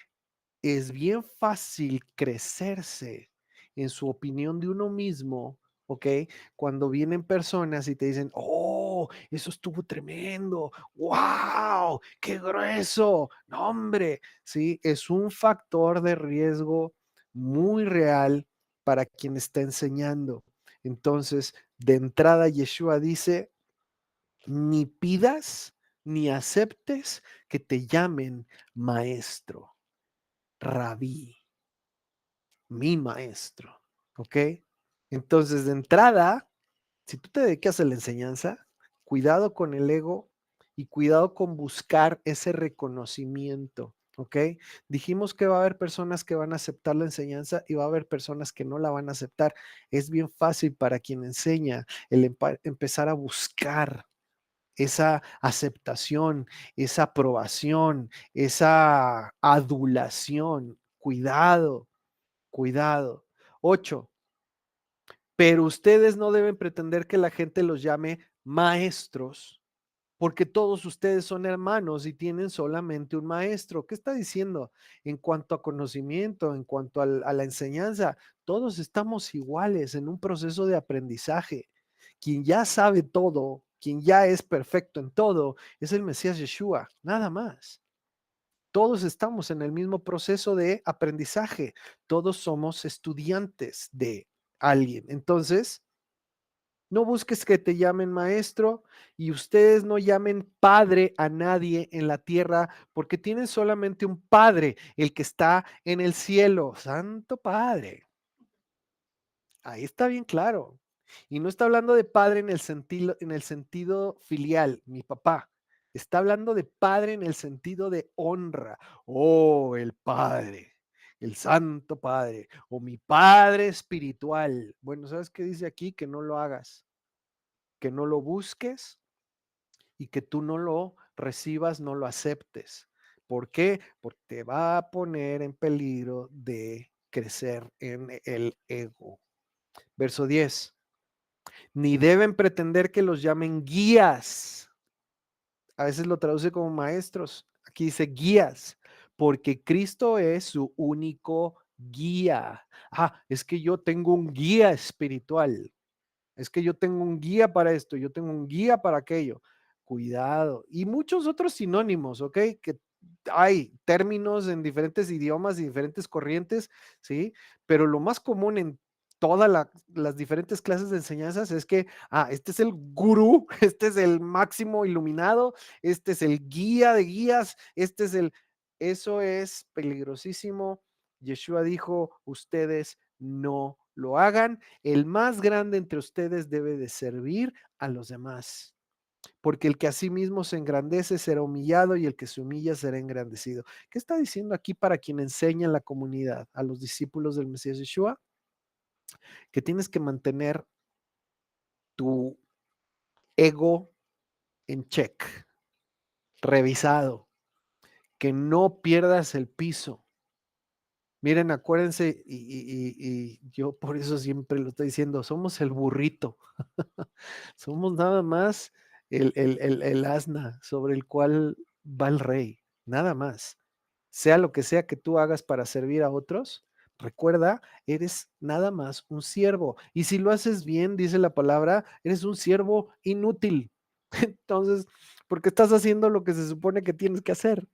es bien fácil crecerse en su opinión de uno mismo, ¿ok? Cuando vienen personas y te dicen, oh, eso estuvo tremendo, wow, qué grueso, no, hombre, sí, es un factor de riesgo muy real para quien está enseñando. Entonces, de entrada, Yeshua dice, ni pidas ni aceptes que te llamen maestro, rabí, mi maestro, ¿ok? Entonces, de entrada, si tú te dedicas a la enseñanza, cuidado con el ego y cuidado con buscar ese reconocimiento, ¿ok? Dijimos que va a haber personas que van a aceptar la enseñanza y va a haber personas que no la van a aceptar. Es bien fácil para quien enseña el empezar a buscar esa aceptación, esa aprobación, esa adulación. Cuidado, cuidado. 8. Pero ustedes no deben pretender que la gente los llame maestros, porque todos ustedes son hermanos y tienen solamente un maestro. ¿Qué está diciendo? En cuanto a conocimiento, en cuanto a la enseñanza, todos estamos iguales en un proceso de aprendizaje. Quien ya sabe todo, quien ya es perfecto en todo, es el Mesías Yeshua, nada más. Todos estamos en el mismo proceso de aprendizaje. Todos somos estudiantes de alguien. Entonces, no busques que te llamen maestro y ustedes no llamen padre a nadie en la tierra porque tienen solamente un padre, el que está en el cielo, Santo Padre. Ahí está bien claro. Y no está hablando de padre en el sentido filial, mi papá. Está hablando de padre en el sentido de honra. Oh, el padre, el santo padre, o mi padre espiritual. Bueno, ¿sabes qué dice aquí? Que no lo hagas, que no lo busques y que tú no lo recibas, no lo aceptes. ¿Por qué? Porque te va a poner en peligro de crecer en el ego. Verso 10. Ni deben pretender que los llamen guías. A veces lo traduce como maestros. Aquí dice guías, porque Cristo es su único guía. Ah, es que yo tengo un guía espiritual. Es que yo tengo un guía para esto, yo tengo un guía para aquello. Cuidado. Y muchos otros sinónimos, ¿ok? Que hay términos en diferentes idiomas y diferentes corrientes, ¿sí? Pero lo más común en todas las diferentes clases de enseñanzas es que, este es el gurú, este es el máximo iluminado, este es el guía de guías, este es el... Eso es peligrosísimo. Yeshua dijo, ustedes no lo hagan. El más grande entre ustedes debe de servir a los demás, porque el que a sí mismo se engrandece será humillado y el que se humilla será engrandecido. ¿Qué está diciendo aquí para quien enseña en la comunidad, a los discípulos del Mesías Yeshua? Que tienes que mantener tu ego en check, revisado, que no pierdas el piso. Miren, acuérdense, y yo por eso siempre lo estoy diciendo, somos el burrito, somos nada más el asna sobre el cual va el rey, nada más. Sea lo que sea que tú hagas para servir a otros, recuerda, eres nada más un siervo. Y si lo haces bien, dice la palabra, eres un siervo inútil. Entonces, porque estás haciendo lo que se supone que tienes que hacer.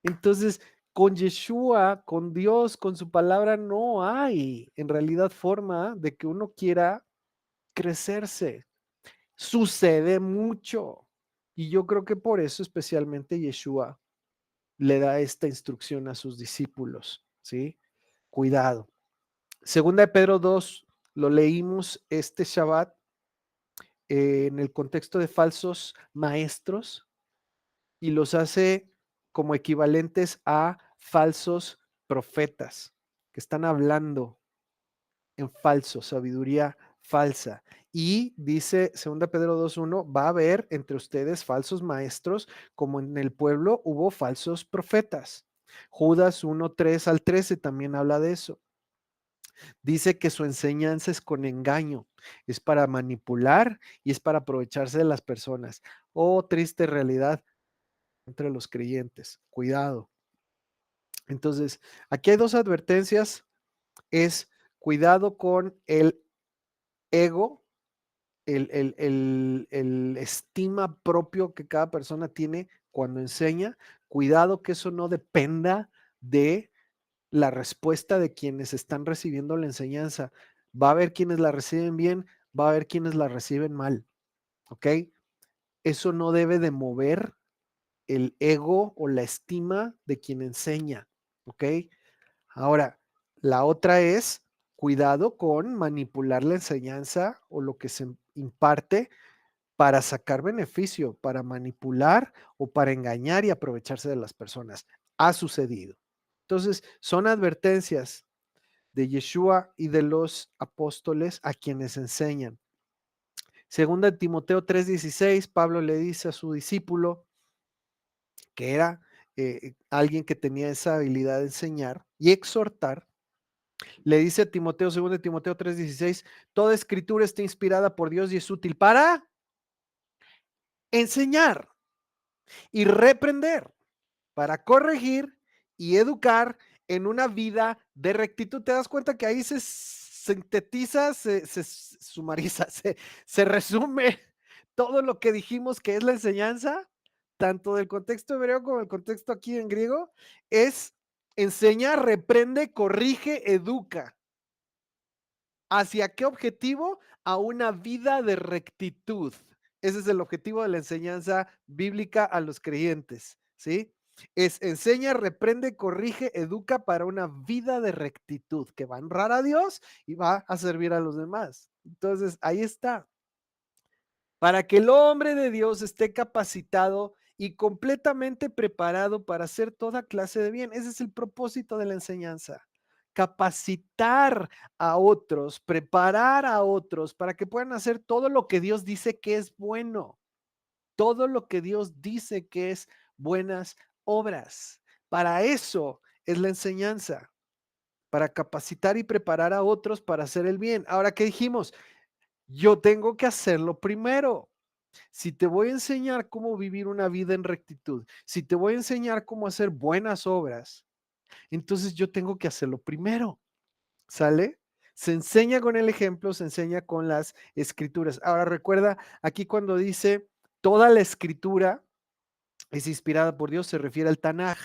Entonces, con Yeshua, con Dios, con su palabra, no hay en realidad forma de que uno quiera crecerse. Sucede mucho. Y yo creo que por eso especialmente Yeshua le da esta instrucción a sus discípulos, ¿sí? Cuidado. Segunda de Pedro 2, lo leímos este Shabbat en el contexto de falsos maestros y los hace como equivalentes a falsos profetas que están hablando en falso, sabiduría falsa. Y dice 2 Pedro 2:1, va a haber entre ustedes falsos maestros, como en el pueblo hubo falsos profetas. Judas 1:3 al 13 también habla de eso. Dice que su enseñanza es con engaño, es para manipular y es para aprovecharse de las personas. Oh, triste realidad entre los creyentes. Cuidado. Entonces, aquí hay dos advertencias. Es cuidado con el ego, el estima propio que cada persona tiene cuando enseña. Cuidado que eso no dependa de la respuesta de quienes están recibiendo la enseñanza. Va a haber quienes la reciben bien, va a haber quienes la reciben mal, ¿ok? Eso no debe de mover el ego o la estima de quien enseña, ¿ok? Ahora, la otra es cuidado con manipular la enseñanza o lo que se imparte para sacar beneficio, para manipular o para engañar y aprovecharse de las personas. Ha sucedido. Entonces, son advertencias de Yeshua y de los apóstoles a quienes enseñan. Segunda de Timoteo 3:16, Pablo le dice a su discípulo, que era alguien que tenía esa habilidad de enseñar y exhortar, le dice a Timoteo, 2 Timoteo 3:16, toda escritura está inspirada por Dios y es útil para enseñar y reprender, para corregir y educar en una vida de rectitud. Te das cuenta que ahí se sintetiza, se sumariza, se resume todo lo que dijimos que es la enseñanza, tanto del contexto hebreo como del contexto aquí en griego, es enseña, reprende, corrige, educa. ¿Hacia qué objetivo? A una vida de rectitud. Ese es el objetivo de la enseñanza bíblica a los creyentes, ¿sí? Es enseña, reprende, corrige, educa para una vida de rectitud que va a honrar a Dios y va a servir a los demás. Entonces, ahí está. Para que el hombre de Dios esté capacitado y completamente preparado para hacer toda clase de bien. Ese es el propósito de la enseñanza. Capacitar a otros, preparar a otros para que puedan hacer todo lo que Dios dice que es bueno, todo lo que Dios dice que es buenas obras. Para eso es la enseñanza, para capacitar y preparar a otros para hacer el bien. Ahora, ¿qué dijimos? Yo tengo que hacerlo primero. Si te voy a enseñar cómo vivir una vida en rectitud, si te voy a enseñar cómo hacer buenas obras, entonces yo tengo que hacerlo primero, ¿sale? Se enseña con el ejemplo, se enseña con las escrituras. Ahora recuerda, aquí cuando dice toda la escritura es inspirada por Dios, se refiere al Tanaj,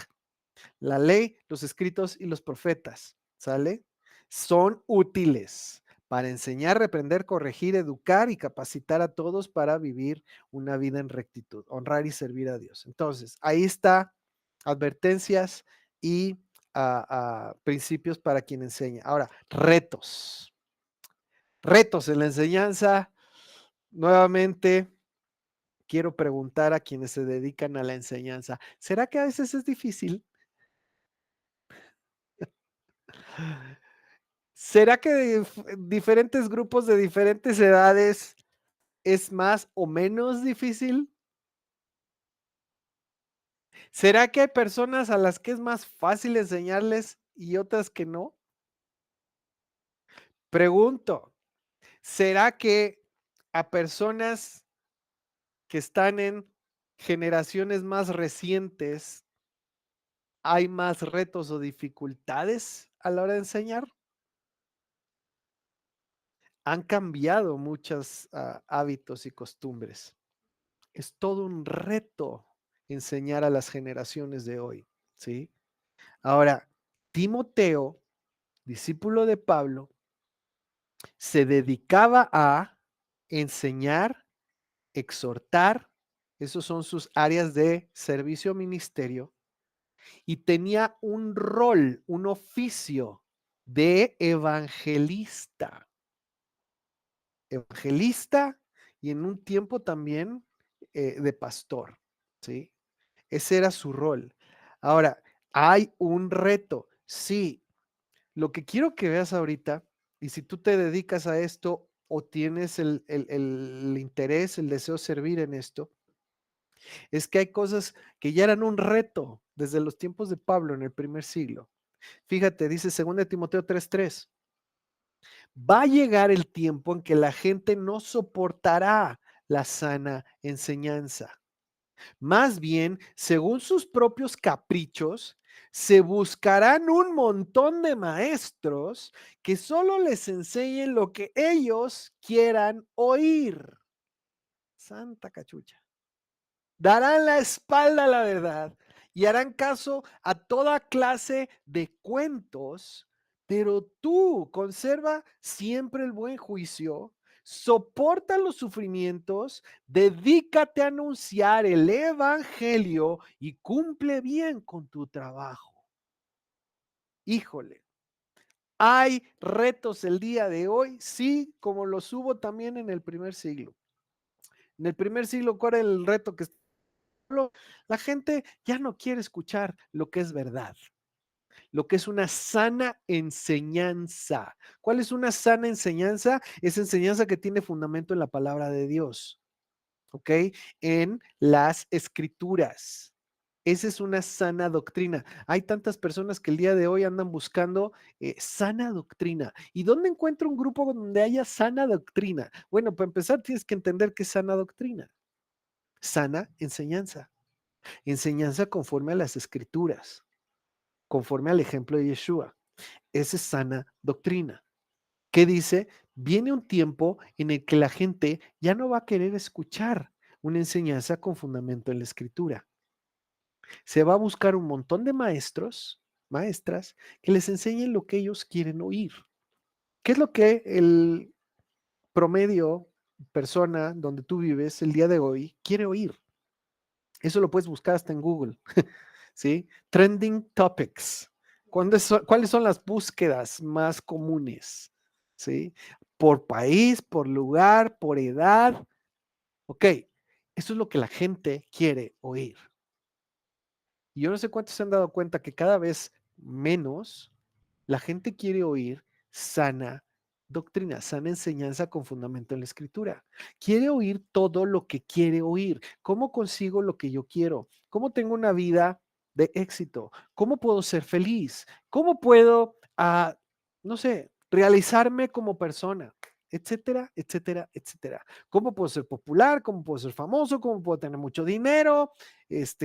la ley, los escritos y los profetas, ¿sale? Son útiles para enseñar, reprender, corregir, educar y capacitar a todos para vivir una vida en rectitud, honrar y servir a Dios. Entonces, ahí está advertencias y principios para quien enseña. Ahora, retos. Retos en la enseñanza. Nuevamente, quiero preguntar a quienes se dedican a la enseñanza, ¿será que a veces es difícil? ¿Será que diferentes grupos de diferentes edades es más o menos difícil? ¿Será que hay personas a las que es más fácil enseñarles y otras que no? Pregunto, ¿será que a personas que están en generaciones más recientes hay más retos o dificultades a la hora de enseñar? Han cambiado muchos hábitos y costumbres. Es todo un reto enseñar a las generaciones de hoy, ¿sí? Ahora, Timoteo, discípulo de Pablo, se dedicaba a enseñar, exhortar, esos son sus áreas de servicio ministerio, y tenía un rol, un oficio de evangelista y en un tiempo también de pastor, ¿sí? Ese era su rol. Ahora, hay un reto, sí. Lo que quiero que veas ahorita, y si tú te dedicas a esto o tienes el interés, el deseo de servir en esto, es que hay cosas que ya eran un reto desde los tiempos de Pablo en el primer siglo. Fíjate, dice 2 Timoteo 3:3. Va a llegar el tiempo en que la gente no soportará la sana enseñanza. Más bien, según sus propios caprichos, se buscarán un montón de maestros que solo les enseñen lo que ellos quieran oír. Santa cachucha. Darán la espalda a la verdad y harán caso a toda clase de cuentos, pero tú conserva siempre el buen juicio, soporta los sufrimientos, dedícate a anunciar el evangelio y cumple bien con tu trabajo. Híjole, hay retos el día de hoy, sí, como los hubo también en el primer siglo. En el primer siglo, ¿cuál era el reto que la gente ya no quiere escuchar lo que es verdad, lo que es una sana enseñanza? ¿Cuál es una sana enseñanza? Es enseñanza que tiene fundamento en la palabra de Dios, ¿ok? En las escrituras. Esa es una sana doctrina. Hay tantas personas que el día de hoy andan buscando sana doctrina. ¿Y dónde encuentro un grupo donde haya sana doctrina? Bueno, para empezar tienes que entender qué es sana doctrina. Sana enseñanza. Enseñanza conforme a las escrituras, conforme al ejemplo de Yeshua. Esa es sana doctrina. ¿Qué dice? Viene un tiempo en el que la gente ya no va a querer escuchar una enseñanza con fundamento en la escritura. Se va a buscar un montón de maestros, maestras, que les enseñen lo que ellos quieren oír. ¿Qué es lo que el promedio persona donde tú vives el día de hoy quiere oír? Eso lo puedes buscar hasta en Google. ¿sí? Trending topics. ¿Cuáles son las búsquedas más comunes? ¿Sí? Por país, por lugar, por edad. Ok, eso es lo que la gente quiere oír. Y yo no sé cuántos se han dado cuenta que cada vez menos la gente quiere oír sana doctrina, sana enseñanza con fundamento en la escritura. Quiere oír todo lo que quiere oír. ¿Cómo consigo lo que yo quiero? ¿Cómo tengo una vida de éxito? ¿Cómo puedo ser feliz? ¿Cómo puedo, no sé, realizarme como persona? Etcétera, etcétera, etcétera. ¿Cómo puedo ser popular? ¿Cómo puedo ser famoso? ¿Cómo puedo tener mucho dinero?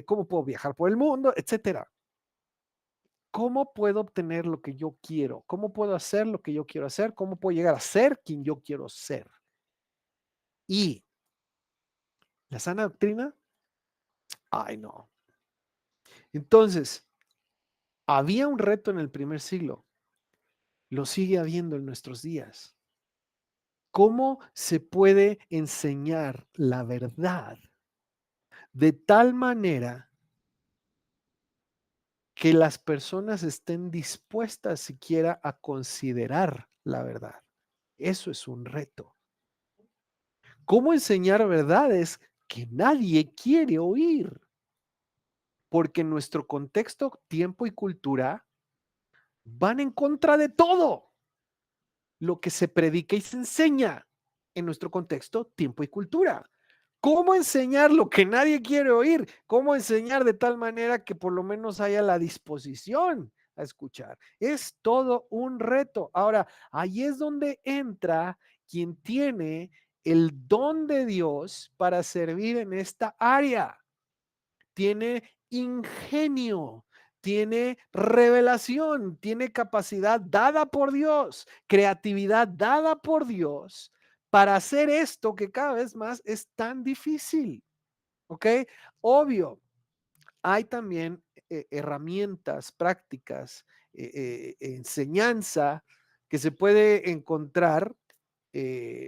¿Cómo puedo viajar por el mundo? Etcétera. ¿Cómo puedo obtener lo que yo quiero? ¿Cómo puedo hacer lo que yo quiero hacer? ¿Cómo puedo llegar a ser quien yo quiero ser? Y la sana doctrina, ay no. Entonces, había un reto en el primer siglo, lo sigue habiendo en nuestros días. ¿Cómo se puede enseñar la verdad de tal manera que las personas estén dispuestas siquiera a considerar la verdad? Eso es un reto. ¿Cómo enseñar verdades que nadie quiere oír? Porque en nuestro contexto, tiempo y cultura van en contra de todo lo que se predica y se enseña en nuestro contexto, tiempo y cultura. ¿Cómo enseñar lo que nadie quiere oír? ¿Cómo enseñar de tal manera que por lo menos haya la disposición a escuchar? Es todo un reto. Ahora, ahí es donde entra quien tiene el don de Dios para servir en esta área. Tiene ingenio, tiene revelación, tiene capacidad dada por Dios, creatividad dada por Dios para hacer esto que cada vez más es tan difícil. ¿Ok? Obvio, hay también herramientas prácticas, enseñanza que se puede encontrar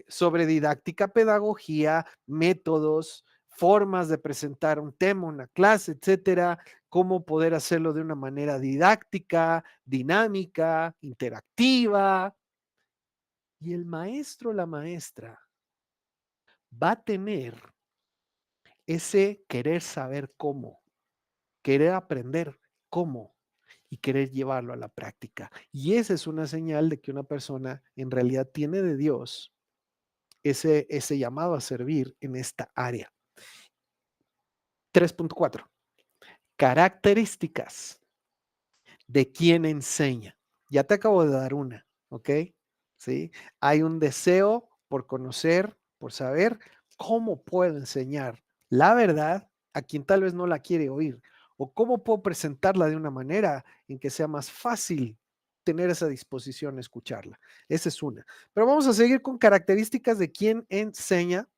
sobre didáctica, pedagogía, métodos, formas de presentar un tema, una clase, etcétera, cómo poder hacerlo de una manera didáctica, dinámica, interactiva. Y el maestro, la maestra, va a tener ese querer saber cómo, querer aprender cómo y querer llevarlo a la práctica. Y esa es una señal de que una persona en realidad tiene de Dios ese llamado a servir en esta área. 3.4. Características de quien enseña. Ya te acabo de dar una, ¿ok? ¿Sí? Hay un deseo por conocer, por saber cómo puedo enseñar la verdad a quien tal vez no la quiere oír, o cómo puedo presentarla de una manera en que sea más fácil tener esa disposición a escucharla. Esa es una. Pero vamos a seguir con características de quien enseña.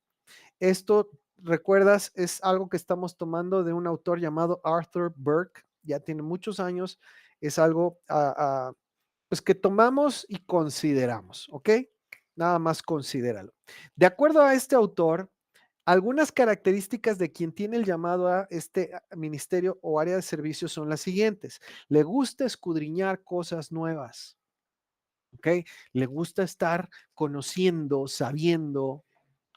Esto, recuerdas, es algo que estamos tomando de un autor llamado Arthur Burke, ya tiene muchos años, es algo pues que tomamos y consideramos, ¿ok? Nada más considéralo. De acuerdo a este autor, algunas características de quien tiene el llamado a este ministerio o área de servicio son las siguientes. Le gusta escudriñar cosas nuevas, ¿ok? Le gusta estar conociendo, sabiendo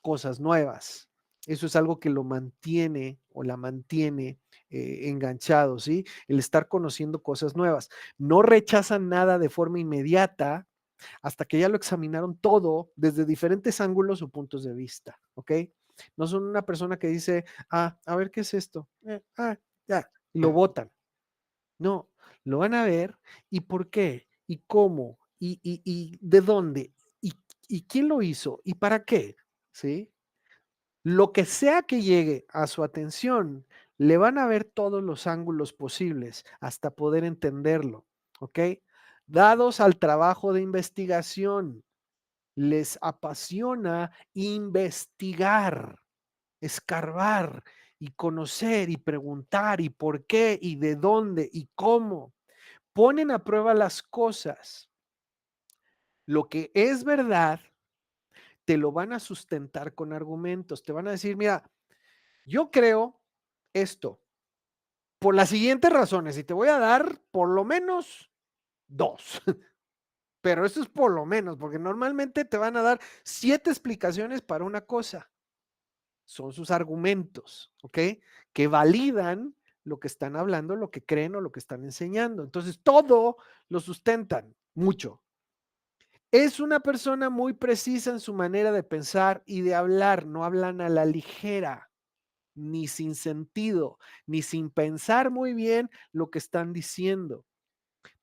cosas nuevas. Eso es algo que lo mantiene o la mantiene enganchado, ¿sí? El estar conociendo cosas nuevas. No rechazan nada de forma inmediata hasta que ya lo examinaron todo desde diferentes ángulos o puntos de vista, ¿ok? No son una persona que dice, a ver qué es esto, ya, y lo botan. No, lo van a ver y por qué y cómo y de dónde y quién lo hizo y para qué, ¿sí? Lo que sea que llegue a su atención, le van a ver todos los ángulos posibles hasta poder entenderlo, ¿ok? Dados al trabajo de investigación, les apasiona investigar, escarbar y conocer y preguntar y por qué y de dónde y cómo. Ponen a prueba las cosas. Lo que es verdad, te lo van a sustentar con argumentos. Te van a decir, mira, yo creo esto. Por las siguientes razones, y te voy a dar por lo menos 2, pero eso es por lo menos, porque normalmente te van a dar 7 explicaciones para una cosa. Son sus argumentos, ¿ok? Que validan lo que están hablando, lo que creen o lo que están enseñando. Entonces, todo lo sustentan mucho. Es una persona muy precisa en su manera de pensar y de hablar, no hablan a la ligera, ni sin sentido, ni sin pensar muy bien lo que están diciendo.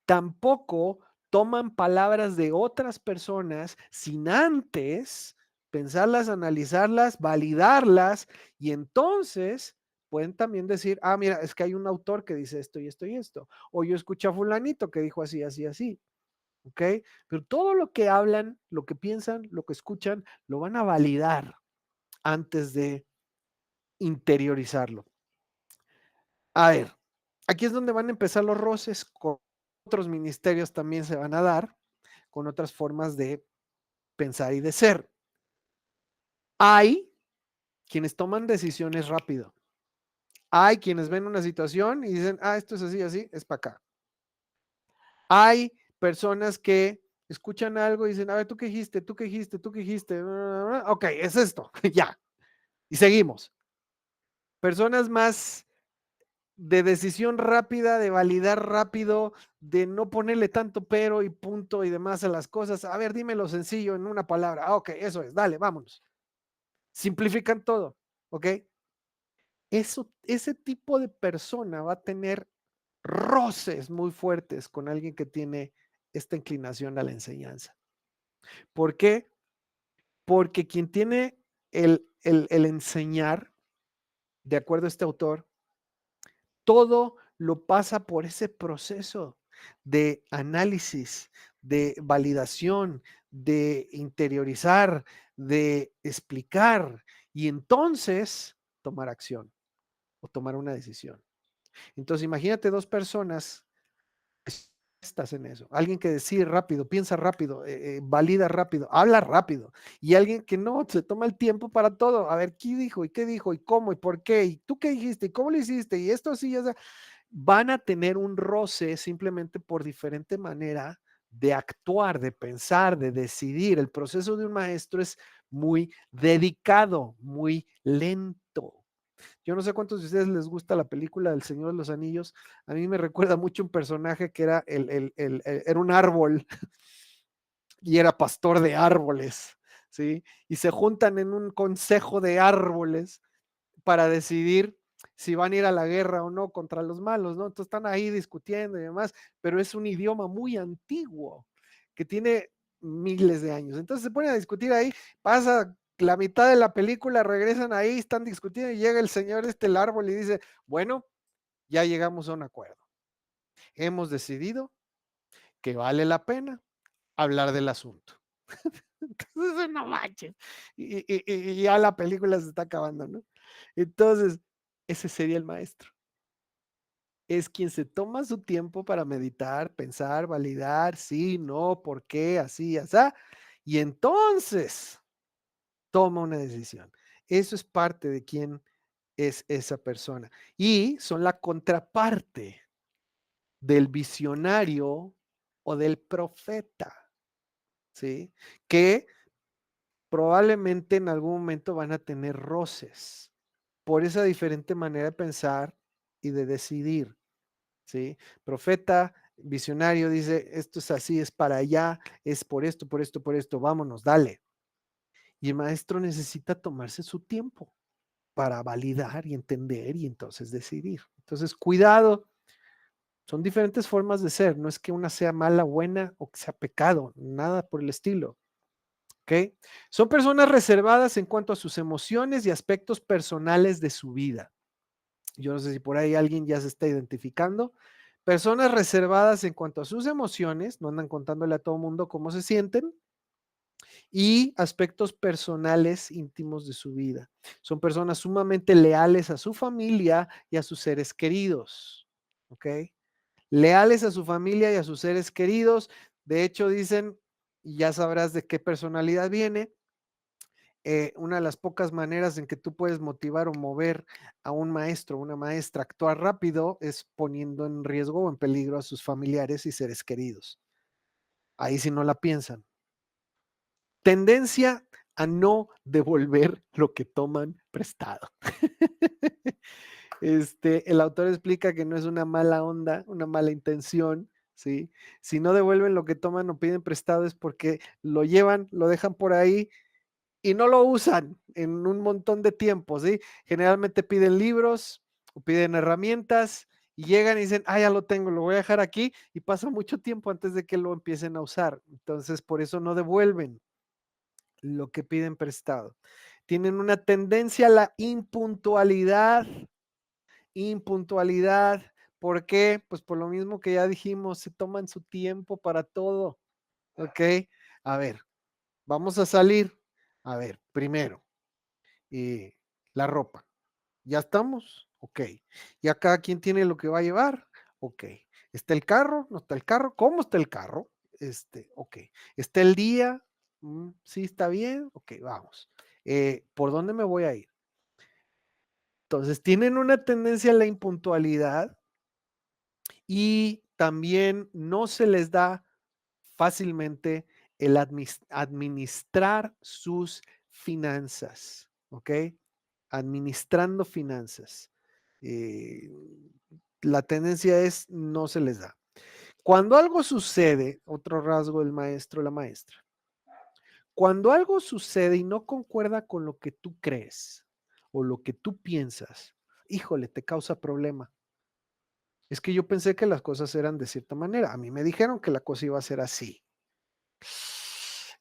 Tampoco toman palabras de otras personas sin antes pensarlas, analizarlas, validarlas y entonces pueden también decir, ah, mira, es que hay un autor que dice esto y esto y esto, o yo escuché a fulanito que dijo así, así, así, ¿ok? Pero todo lo que hablan, lo que piensan, lo que escuchan, lo van a validar antes de interiorizarlo. A ver, aquí es donde van a empezar los roces, con otros ministerios también se van a dar, con otras formas de pensar y de ser. Hay quienes toman decisiones rápido. Hay quienes ven una situación y dicen, ah, esto es así, así, es para acá. Hay personas que escuchan algo y dicen, a ver, ¿tú qué dijiste? ¿Tú qué dijiste? ¿Tú qué dijiste? Ok, es esto, ya. Y seguimos. Personas más de decisión rápida, de validar rápido, de no ponerle tanto pero y punto y demás a las cosas. A ver, dime lo sencillo en una palabra. Ah, ok, eso es, dale, vámonos. Simplifican todo, ¿ok? Ese tipo de persona va a tener roces muy fuertes con alguien que tiene esta inclinación a la enseñanza. ¿Por qué? Porque quien tiene el enseñar, de acuerdo a este autor, todo lo pasa por ese proceso de análisis, de validación, de interiorizar, de explicar y entonces tomar acción o tomar una decisión. Entonces, imagínate dos personas que estás en eso. Alguien que decide rápido, piensa rápido, valida rápido, habla rápido. Y alguien que no, se toma el tiempo para todo. A ver, ¿qué dijo? ¿Y qué dijo? ¿Y cómo? ¿Y por qué? ¿Y tú qué dijiste? ¿Y cómo lo hiciste? Y esto así, ya van a tener un roce simplemente por diferente manera de actuar, de pensar, de decidir. El proceso de un maestro es muy dedicado, muy lento. Yo no sé cuántos de ustedes les gusta la película del Señor de los Anillos. A mí me recuerda mucho un personaje que era, era un árbol y era pastor de árboles, ¿sí? Y se juntan en un consejo de árboles para decidir si van a ir a la guerra o no contra los malos, ¿no? Entonces están ahí discutiendo y demás, pero es un idioma muy antiguo que tiene miles de años. Entonces se ponen a discutir ahí, pasa la mitad de la película, regresan ahí, están discutiendo y llega el señor el árbol y dice, bueno, ya llegamos a un acuerdo. Hemos decidido que vale la pena hablar del asunto. Entonces, no manches. Y ya la película se está acabando, ¿no? Entonces, ese sería el maestro. Es quien se toma su tiempo para meditar, pensar, validar, sí, no, por qué, así, así, y entonces toma una decisión. Eso es parte de quién es esa persona. Y son la contraparte del visionario o del profeta, ¿sí? Que probablemente en algún momento van a tener roces por esa diferente manera de pensar y de decidir, ¿sí? Profeta, visionario, dice, esto es así, es para allá, es por esto, por esto, por esto, vámonos, dale. Y el maestro necesita tomarse su tiempo para validar y entender y entonces decidir. Entonces, cuidado, son diferentes formas de ser, no es que una sea mala, buena o que sea pecado, nada por el estilo. ¿Ok? Son personas reservadas en cuanto a sus emociones y aspectos personales de su vida. Yo no sé si por ahí alguien ya se está identificando. Personas reservadas en cuanto a sus emociones, no andan contándole a todo mundo cómo se sienten, y aspectos personales íntimos de su vida. Son personas sumamente leales a su familia y a sus seres queridos. ¿Ok? Leales a su familia y a sus seres queridos. De hecho, dicen, y ya sabrás de qué personalidad viene, una de las pocas maneras en que tú puedes motivar o mover a un maestro o una maestra a actuar rápido es poniendo en riesgo o en peligro a sus familiares y seres queridos. Ahí sí no la piensan. Tendencia a no devolver lo que toman prestado. El autor explica que no es una mala onda, una mala intención, ¿sí? Si no devuelven lo que toman o piden prestado es porque lo llevan, lo dejan por ahí y no lo usan en un montón de tiempo, ¿sí? Generalmente piden libros o piden herramientas y llegan y dicen, ah, ya lo tengo, lo voy a dejar aquí y pasa mucho tiempo antes de que lo empiecen a usar. Entonces, por eso no devuelven lo que piden prestado. Tienen una tendencia a la impuntualidad. Impuntualidad. ¿Por qué? Pues por lo mismo que ya dijimos, se toman su tiempo para todo. ¿Ok? A ver, vamos a salir. A ver, primero, la ropa. ¿Ya estamos? Ok. ¿Ya cada quien tiene lo que va a llevar? Ok. ¿Está el carro? ¿No está el carro? ¿Cómo está el carro? Ok. ¿Está el día? Sí, está bien. Ok, vamos. ¿Por dónde me voy a ir? Entonces, tienen una tendencia a la impuntualidad y también no se les da fácilmente el administrar sus finanzas, ¿ok? Administrando finanzas. Eh, la tendencia es no se les da. Cuando algo sucede, otro rasgo del maestro o la maestra, cuando algo sucede y no concuerda con lo que tú crees o lo que tú piensas, híjole, te causa problema. Es que yo pensé que las cosas eran de cierta manera. A mí me dijeron que la cosa iba a ser así.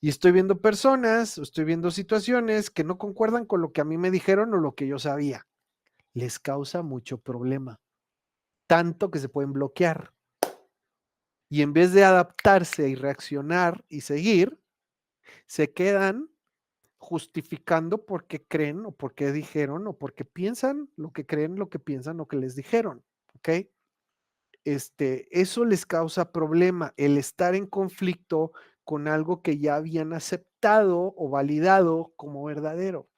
Y estoy viendo personas, estoy viendo situaciones que no concuerdan con lo que a mí me dijeron o lo que yo sabía. Les causa mucho problema, tanto que se pueden bloquear. Y en vez de adaptarse y reaccionar y seguir, se quedan justificando por qué creen o por qué dijeron o por qué piensan lo que creen, lo que piensan, lo que les dijeron. ¿Ok? Eso les causa problema, el estar en conflicto con algo que ya habían aceptado o validado como verdadero,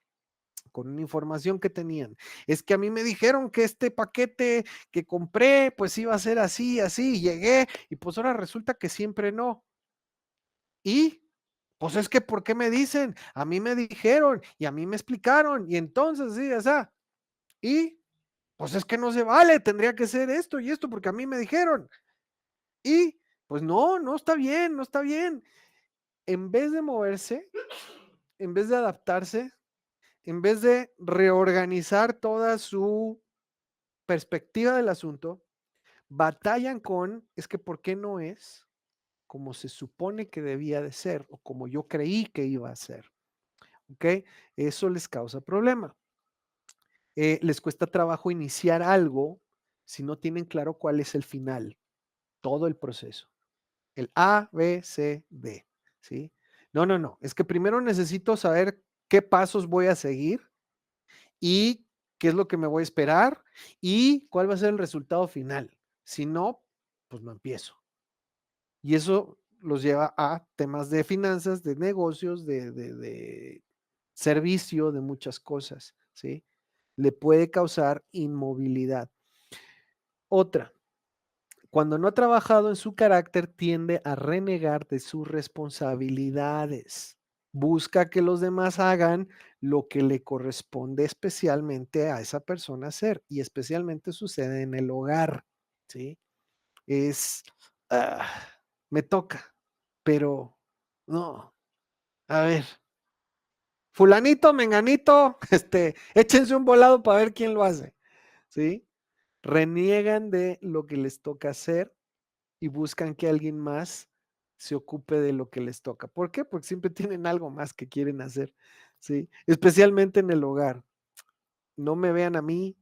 con una información que tenían. Es que a mí me dijeron que este paquete que compré, pues iba a ser así, así, y llegué, y pues ahora resulta que siempre no. Y pues es que, ¿por qué me dicen? A mí me dijeron y a mí me explicaron, y entonces, sí, esa. Y pues es que no se vale, tendría que ser esto y esto, porque a mí me dijeron. Y pues no, no está bien, no está bien. En vez de moverse, en vez de adaptarse, en vez de reorganizar toda su perspectiva del asunto, batallan con, es que ¿por qué no es como se supone que debía de ser o como yo creí que iba a ser? ¿Ok? Eso les causa problema. Les cuesta trabajo iniciar algo si no tienen claro cuál es el final, todo el proceso. El A, B, C, D, ¿sí? No, no, no, es que primero necesito saber qué pasos voy a seguir y qué es lo que me voy a esperar y cuál va a ser el resultado final. Si no, pues no empiezo. Y eso los lleva a temas de finanzas, de negocios, de servicio, de muchas cosas, ¿sí? Le puede causar inmovilidad. Otra, cuando no ha trabajado en su carácter, tiende a renegar de sus responsabilidades. Busca que los demás hagan lo que le corresponde especialmente a esa persona hacer, y especialmente sucede en el hogar, ¿sí? Es, ah, me toca, pero no, a ver, fulanito, menganito, échense un volado para ver quién lo hace, ¿sí? Reniegan de lo que les toca hacer y buscan que alguien más se ocupe de lo que les toca. ¿Por qué? Porque siempre tienen algo más que quieren hacer, ¿sí? Especialmente en el hogar. No me vean a mí,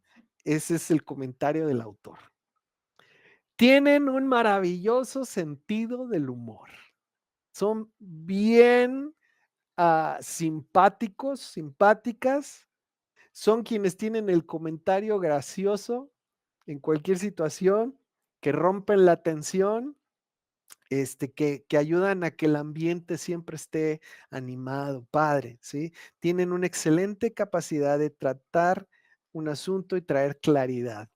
ese es el comentario del autor. Tienen un maravilloso sentido del humor. Son bien simpáticos, simpáticas. Son quienes tienen el comentario gracioso en cualquier situación, que rompen la tensión, que ayudan a que el ambiente siempre esté animado, padre, ¿sí? Tienen una excelente capacidad de tratar un asunto y traer claridad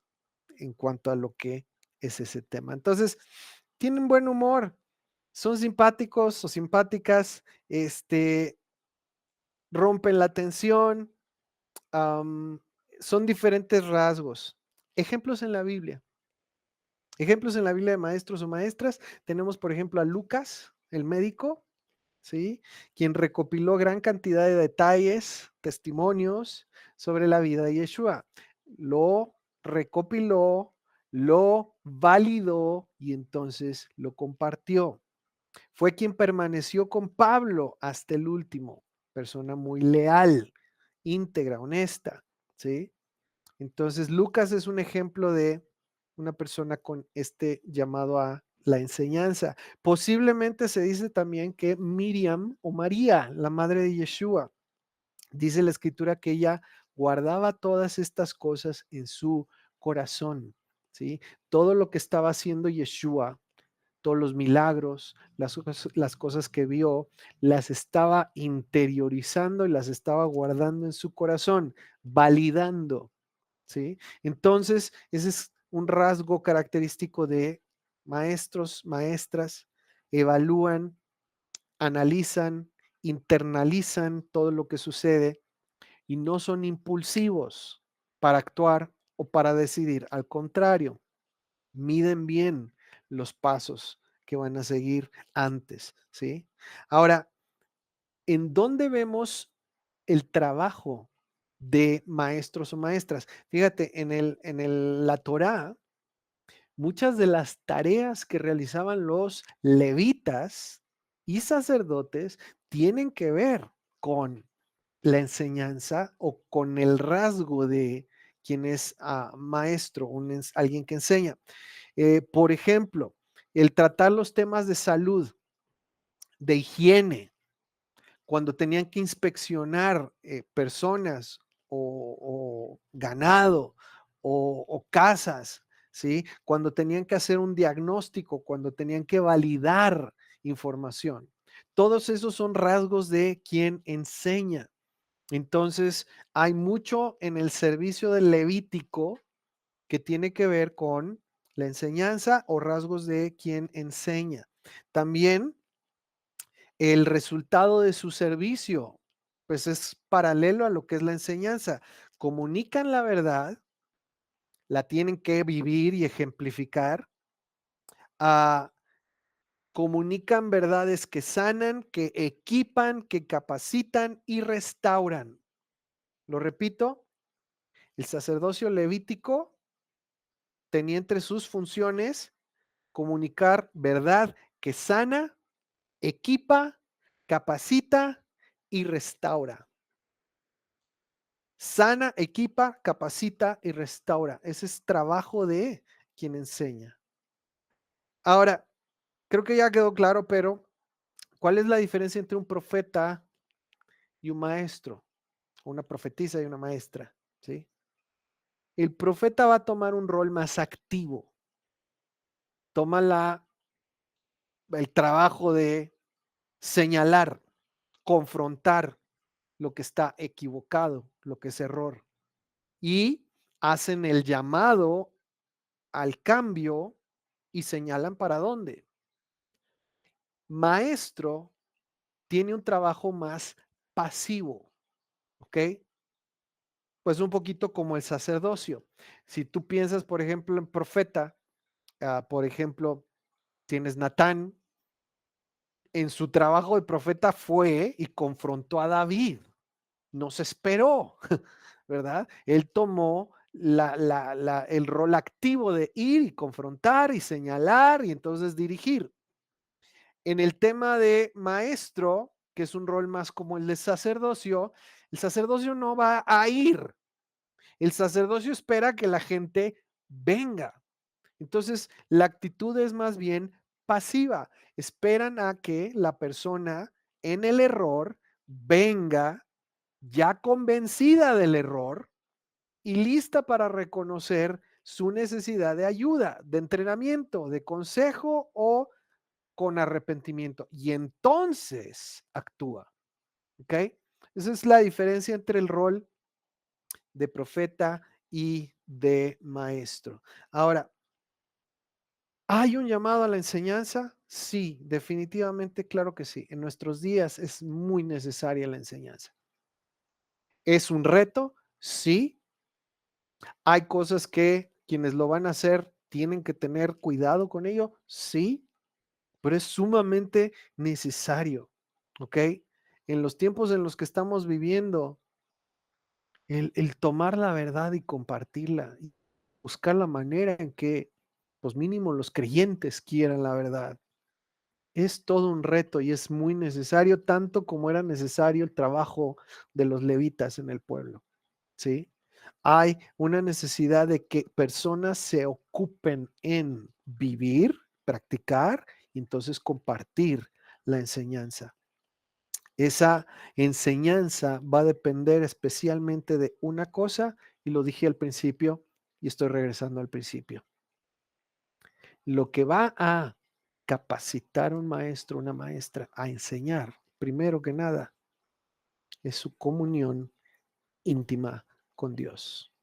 en cuanto a lo que es ese tema. Entonces, tienen buen humor, son simpáticos o simpáticas, rompen la tensión, am, son diferentes rasgos. Ejemplos en la Biblia. Ejemplos en la Biblia de maestros o maestras. Tenemos, por ejemplo, a Lucas, el médico, ¿sí? Quien recopiló gran cantidad de detalles, testimonios sobre la vida de Yeshua. Lo recopiló, lo validó y entonces lo compartió. Fue quien permaneció con Pablo hasta el último. Persona muy leal, íntegra, honesta, ¿sí? Entonces, Lucas es un ejemplo de una persona con este llamado a la enseñanza. Posiblemente se dice también que Miriam o María, la madre de Yeshua, dice la escritura que ella guardaba todas estas cosas en su corazón, ¿sí? Todo lo que estaba haciendo Yeshua, todos los milagros, las cosas que vio, las estaba interiorizando y las estaba guardando en su corazón, validando, ¿sí? Entonces, ese es un rasgo característico de maestros, maestras, evalúan, analizan, internalizan todo lo que sucede y no son impulsivos para actuar o para decidir. Al contrario, miden bien los pasos que van a seguir antes, ¿sí? Ahora, ¿en dónde vemos el trabajo de maestros o maestras? Fíjate, la Torá, muchas de las tareas que realizaban los levitas y sacerdotes tienen que ver con la enseñanza o con el rasgo de quien es maestro, alguien que enseña. Por ejemplo, el tratar los temas de salud, de higiene, cuando tenían que inspeccionar personas o ganado o casas, ¿sí? Cuando tenían que hacer un diagnóstico, cuando tenían que validar información. Todos esos son rasgos de quien enseña. Entonces, hay mucho en el servicio del Levítico que tiene que ver con la enseñanza o rasgos de quien enseña. También el resultado de su servicio, pues es paralelo a lo que es la enseñanza. Comunican la verdad, la tienen que vivir y ejemplificar. ah, Comunican verdades que sanan, que equipan, que capacitan y restauran. Lo repito, el sacerdocio levítico tenía entre sus funciones comunicar verdad que sana, equipa, capacita y restaura. Sana, equipa, capacita y restaura. Ese es trabajo de quien enseña. Ahora, creo que ya quedó claro, pero ¿cuál es la diferencia entre un profeta y un maestro? Una profetisa y una maestra, ¿sí? El profeta va a tomar un rol más activo. Toma el trabajo de señalar, confrontar lo que está equivocado, lo que es error. Y hacen el llamado al cambio y señalan para dónde. Maestro tiene un trabajo más pasivo, ¿ok? Pues un poquito como el sacerdocio. Si tú piensas, por ejemplo, en profeta, por ejemplo, tienes Natán, en su trabajo de profeta fue y confrontó a David. No se esperó, ¿verdad? Él tomó el rol activo de ir y confrontar y señalar y entonces dirigir. En el tema de maestro, que es un rol más como el el sacerdocio no va a ir. El sacerdocio espera que la gente venga. Entonces, la actitud es más bien pasiva. Esperan a que la persona en el error venga ya convencida del error y lista para reconocer su necesidad de ayuda, de entrenamiento, de consejo o con arrepentimiento y entonces actúa. ¿Ok? Esa es la diferencia entre el rol de profeta y de maestro. Ahora, ¿hay un llamado a la enseñanza? Sí, definitivamente, claro que sí. En nuestros días es muy necesaria la enseñanza. ¿Es un reto? Sí. ¿Hay cosas que quienes lo van a hacer tienen que tener cuidado con ello? Sí, pero es sumamente necesario, ¿ok? En los tiempos en los que estamos viviendo, el tomar la verdad y compartirla, y buscar la manera en que, pues mínimo los creyentes quieran la verdad. Es todo un reto y es muy necesario, tanto como era necesario el trabajo de los levitas en el pueblo, ¿sí? Hay una necesidad de que personas se ocupen en vivir, practicar y entonces compartir la enseñanza. Esa enseñanza va a depender especialmente de una cosa, y lo dije al principio, y estoy regresando al principio. Lo que va a capacitar a un maestro, una maestra a enseñar, primero que nada, es su comunión íntima con Dios.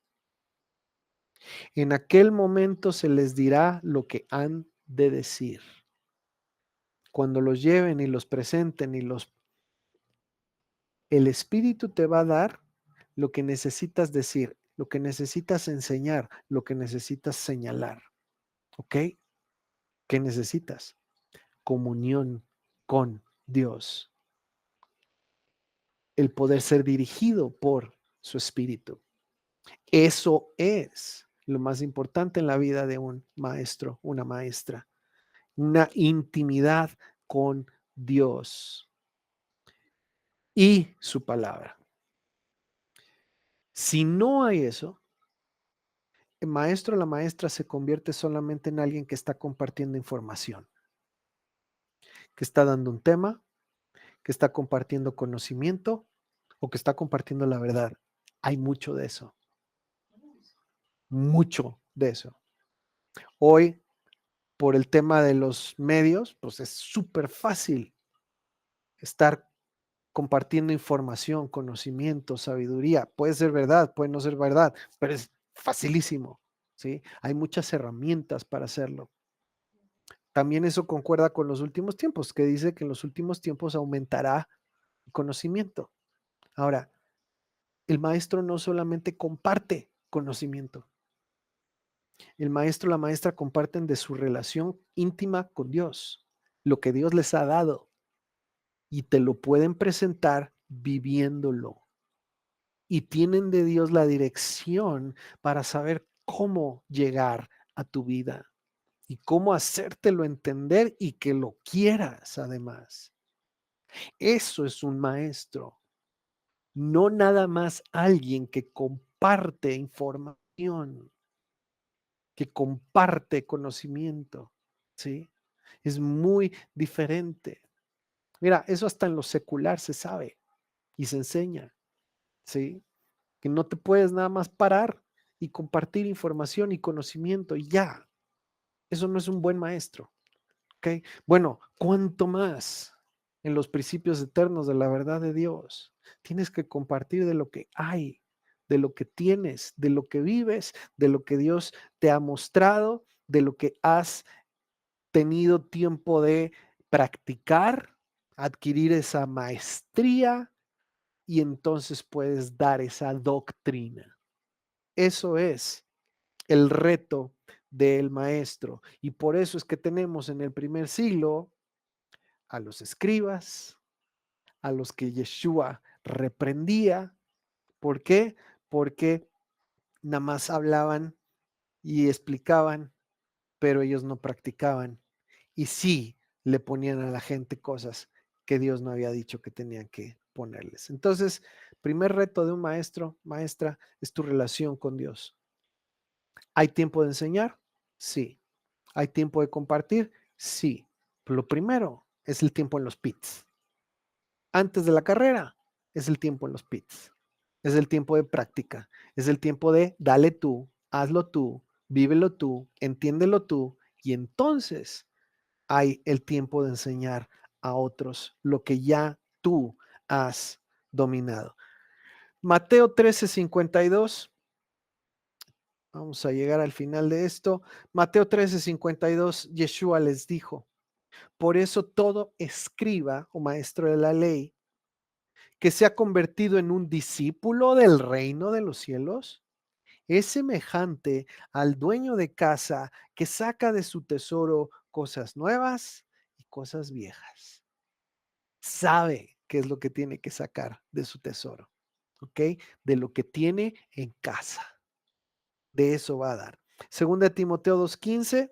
En aquel momento se les dirá lo que han de decir. Cuando los lleven y los presenten el Espíritu te va a dar lo que necesitas decir, lo que necesitas enseñar, lo que necesitas señalar. ¿Ok? ¿Qué necesitas? Comunión con Dios. El poder ser dirigido por su Espíritu. Eso es lo más importante en la vida de un maestro, una maestra. Una intimidad con Dios y su palabra. Si no hay eso, el maestro o la maestra se convierte solamente en alguien que está compartiendo información, que está dando un tema, que está compartiendo conocimiento o que está compartiendo la verdad. Hay mucho de eso, mucho de eso. Hoy, por el tema de los medios, pues es súper fácil estar compartiendo información, conocimiento, sabiduría. Puede ser verdad, puede no ser verdad, pero es facilísimo, ¿sí? Hay muchas herramientas para hacerlo. También eso concuerda con los últimos tiempos, que dice que en los últimos tiempos aumentará el conocimiento. Ahora, el maestro no solamente comparte conocimiento, el maestro o la maestra comparten de su relación íntima con Dios, lo que Dios les ha dado, y te lo pueden presentar viviéndolo. Y tienen de Dios la dirección para saber cómo llegar a tu vida y cómo hacértelo entender y que lo quieras además. Eso es un maestro, no nada más alguien que comparte información, que comparte conocimiento, ¿sí? Es muy diferente. Mira, eso hasta en lo secular se sabe y se enseña, ¿sí? Que no te puedes nada más parar y compartir información y conocimiento y ya. Eso no es un buen maestro, ¿ok? Bueno, ¿cuánto más en los principios eternos de la verdad de Dios? Tienes que compartir de lo que hay, de lo que tienes, de lo que vives, de lo que Dios te ha mostrado, de lo que has tenido tiempo de practicar, adquirir esa maestría y entonces puedes dar esa doctrina. Eso es el reto del maestro. Y por eso es que tenemos en el primer siglo a los escribas, a los que Yeshua reprendía. ¿Por qué? Porque nada más hablaban y explicaban, pero ellos no practicaban. Y sí le ponían a la gente cosas que Dios no había dicho que tenían que ponerles. Entonces, primer reto de un maestro, maestra, es tu relación con Dios. ¿Hay tiempo de enseñar? Sí. ¿Hay tiempo de compartir? Sí. Pero lo primero es el tiempo en los pits. Antes de la carrera es el tiempo en los pits. Es el tiempo de práctica. Es el tiempo de dale tú, hazlo tú, vívelo tú, entiéndelo tú y entonces hay el tiempo de enseñar a otros lo que ya tú has dominado. Mateo 13:52. Vamos a llegar al final de esto. Mateo 13:52, Yeshua les dijo, por eso todo escriba o maestro de la ley que se ha convertido en un discípulo del reino de los cielos es semejante al dueño de casa que saca de su tesoro cosas nuevas y cosas viejas. Sabe qué es lo que tiene que sacar de su tesoro, ¿ok? De lo que tiene en casa. De eso va a dar. Segunda de Timoteo 2:15.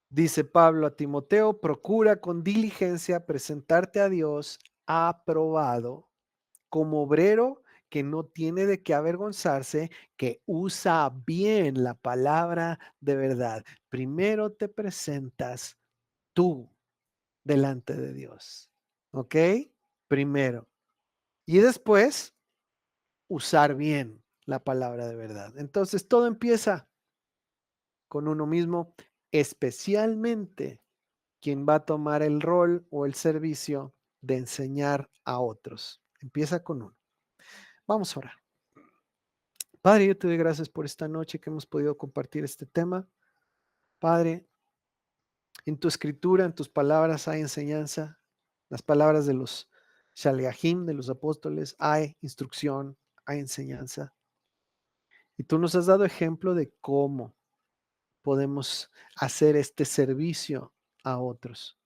Dice Pablo a Timoteo, procura con diligencia presentarte a Dios aprobado como obrero que no tiene de qué avergonzarse, que usa bien la palabra de verdad. Primero te presentas tú delante de Dios, ¿ok? Primero. Y después usar bien la palabra de verdad. Entonces todo empieza con uno mismo, especialmente quien va a tomar el rol o el servicio de enseñar a otros. Empieza con uno. Vamos a orar. Padre, yo te doy gracias por esta noche que hemos podido compartir este tema. Padre, en tu escritura, en tus palabras hay enseñanza. Las palabras de los Shaliachim, de los apóstoles, hay instrucción, hay enseñanza. Y tú nos has dado ejemplo de cómo podemos hacer este servicio a otros.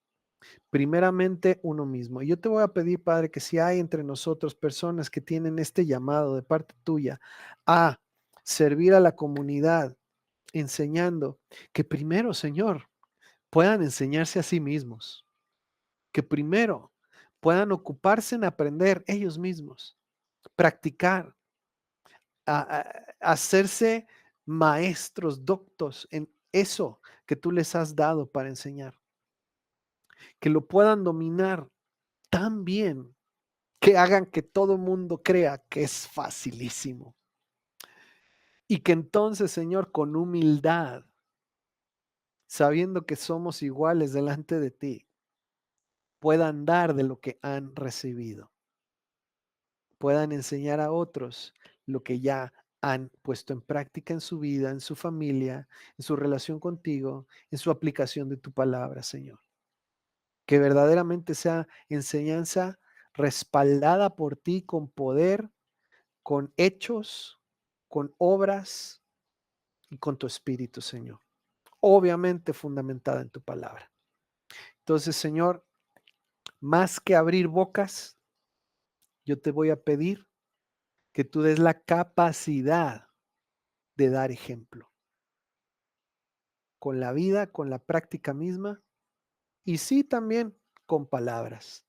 Primeramente uno mismo. Y yo te voy a pedir, Padre, que si hay entre nosotros personas que tienen este llamado de parte tuya a servir a la comunidad, enseñando, que primero, Señor, puedan enseñarse a sí mismos, que primero puedan ocuparse en aprender ellos mismos, practicar, hacerse maestros, doctos en eso que tú les has dado para enseñar, que lo puedan dominar tan bien que hagan que todo mundo crea que es facilísimo. Y que entonces, Señor, con humildad, sabiendo que somos iguales delante de ti, puedan dar de lo que han recibido, puedan enseñar a otros lo que ya han puesto en práctica en su vida, en su familia, en su relación contigo, en su aplicación de tu palabra, Señor. Que verdaderamente sea enseñanza respaldada por ti con poder, con hechos, con obras y con tu espíritu, Señor. Obviamente fundamentada en tu palabra. Entonces, Señor, más que abrir bocas, yo te voy a pedir que tú des la capacidad de dar ejemplo con la vida, con la práctica misma y sí también con palabras.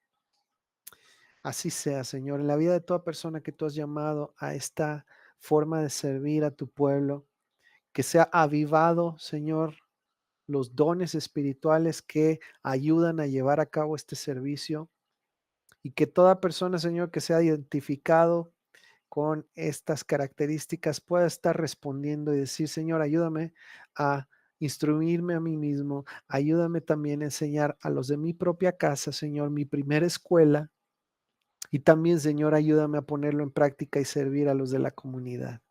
Así sea, Señor, en la vida de toda persona que tú has llamado a esta forma de servir a tu pueblo, que sea avivado, Señor, los dones espirituales que ayudan a llevar a cabo este servicio y que toda persona, Señor, que sea identificado con estas características pueda estar respondiendo y decir, Señor, ayúdame a instruirme a mí mismo, ayúdame también a enseñar a los de mi propia casa, Señor, mi primera escuela, y también, Señor, ayúdame a ponerlo en práctica y servir a los de la comunidad.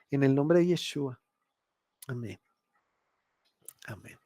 En el nombre de Yeshua. Amén. Amén.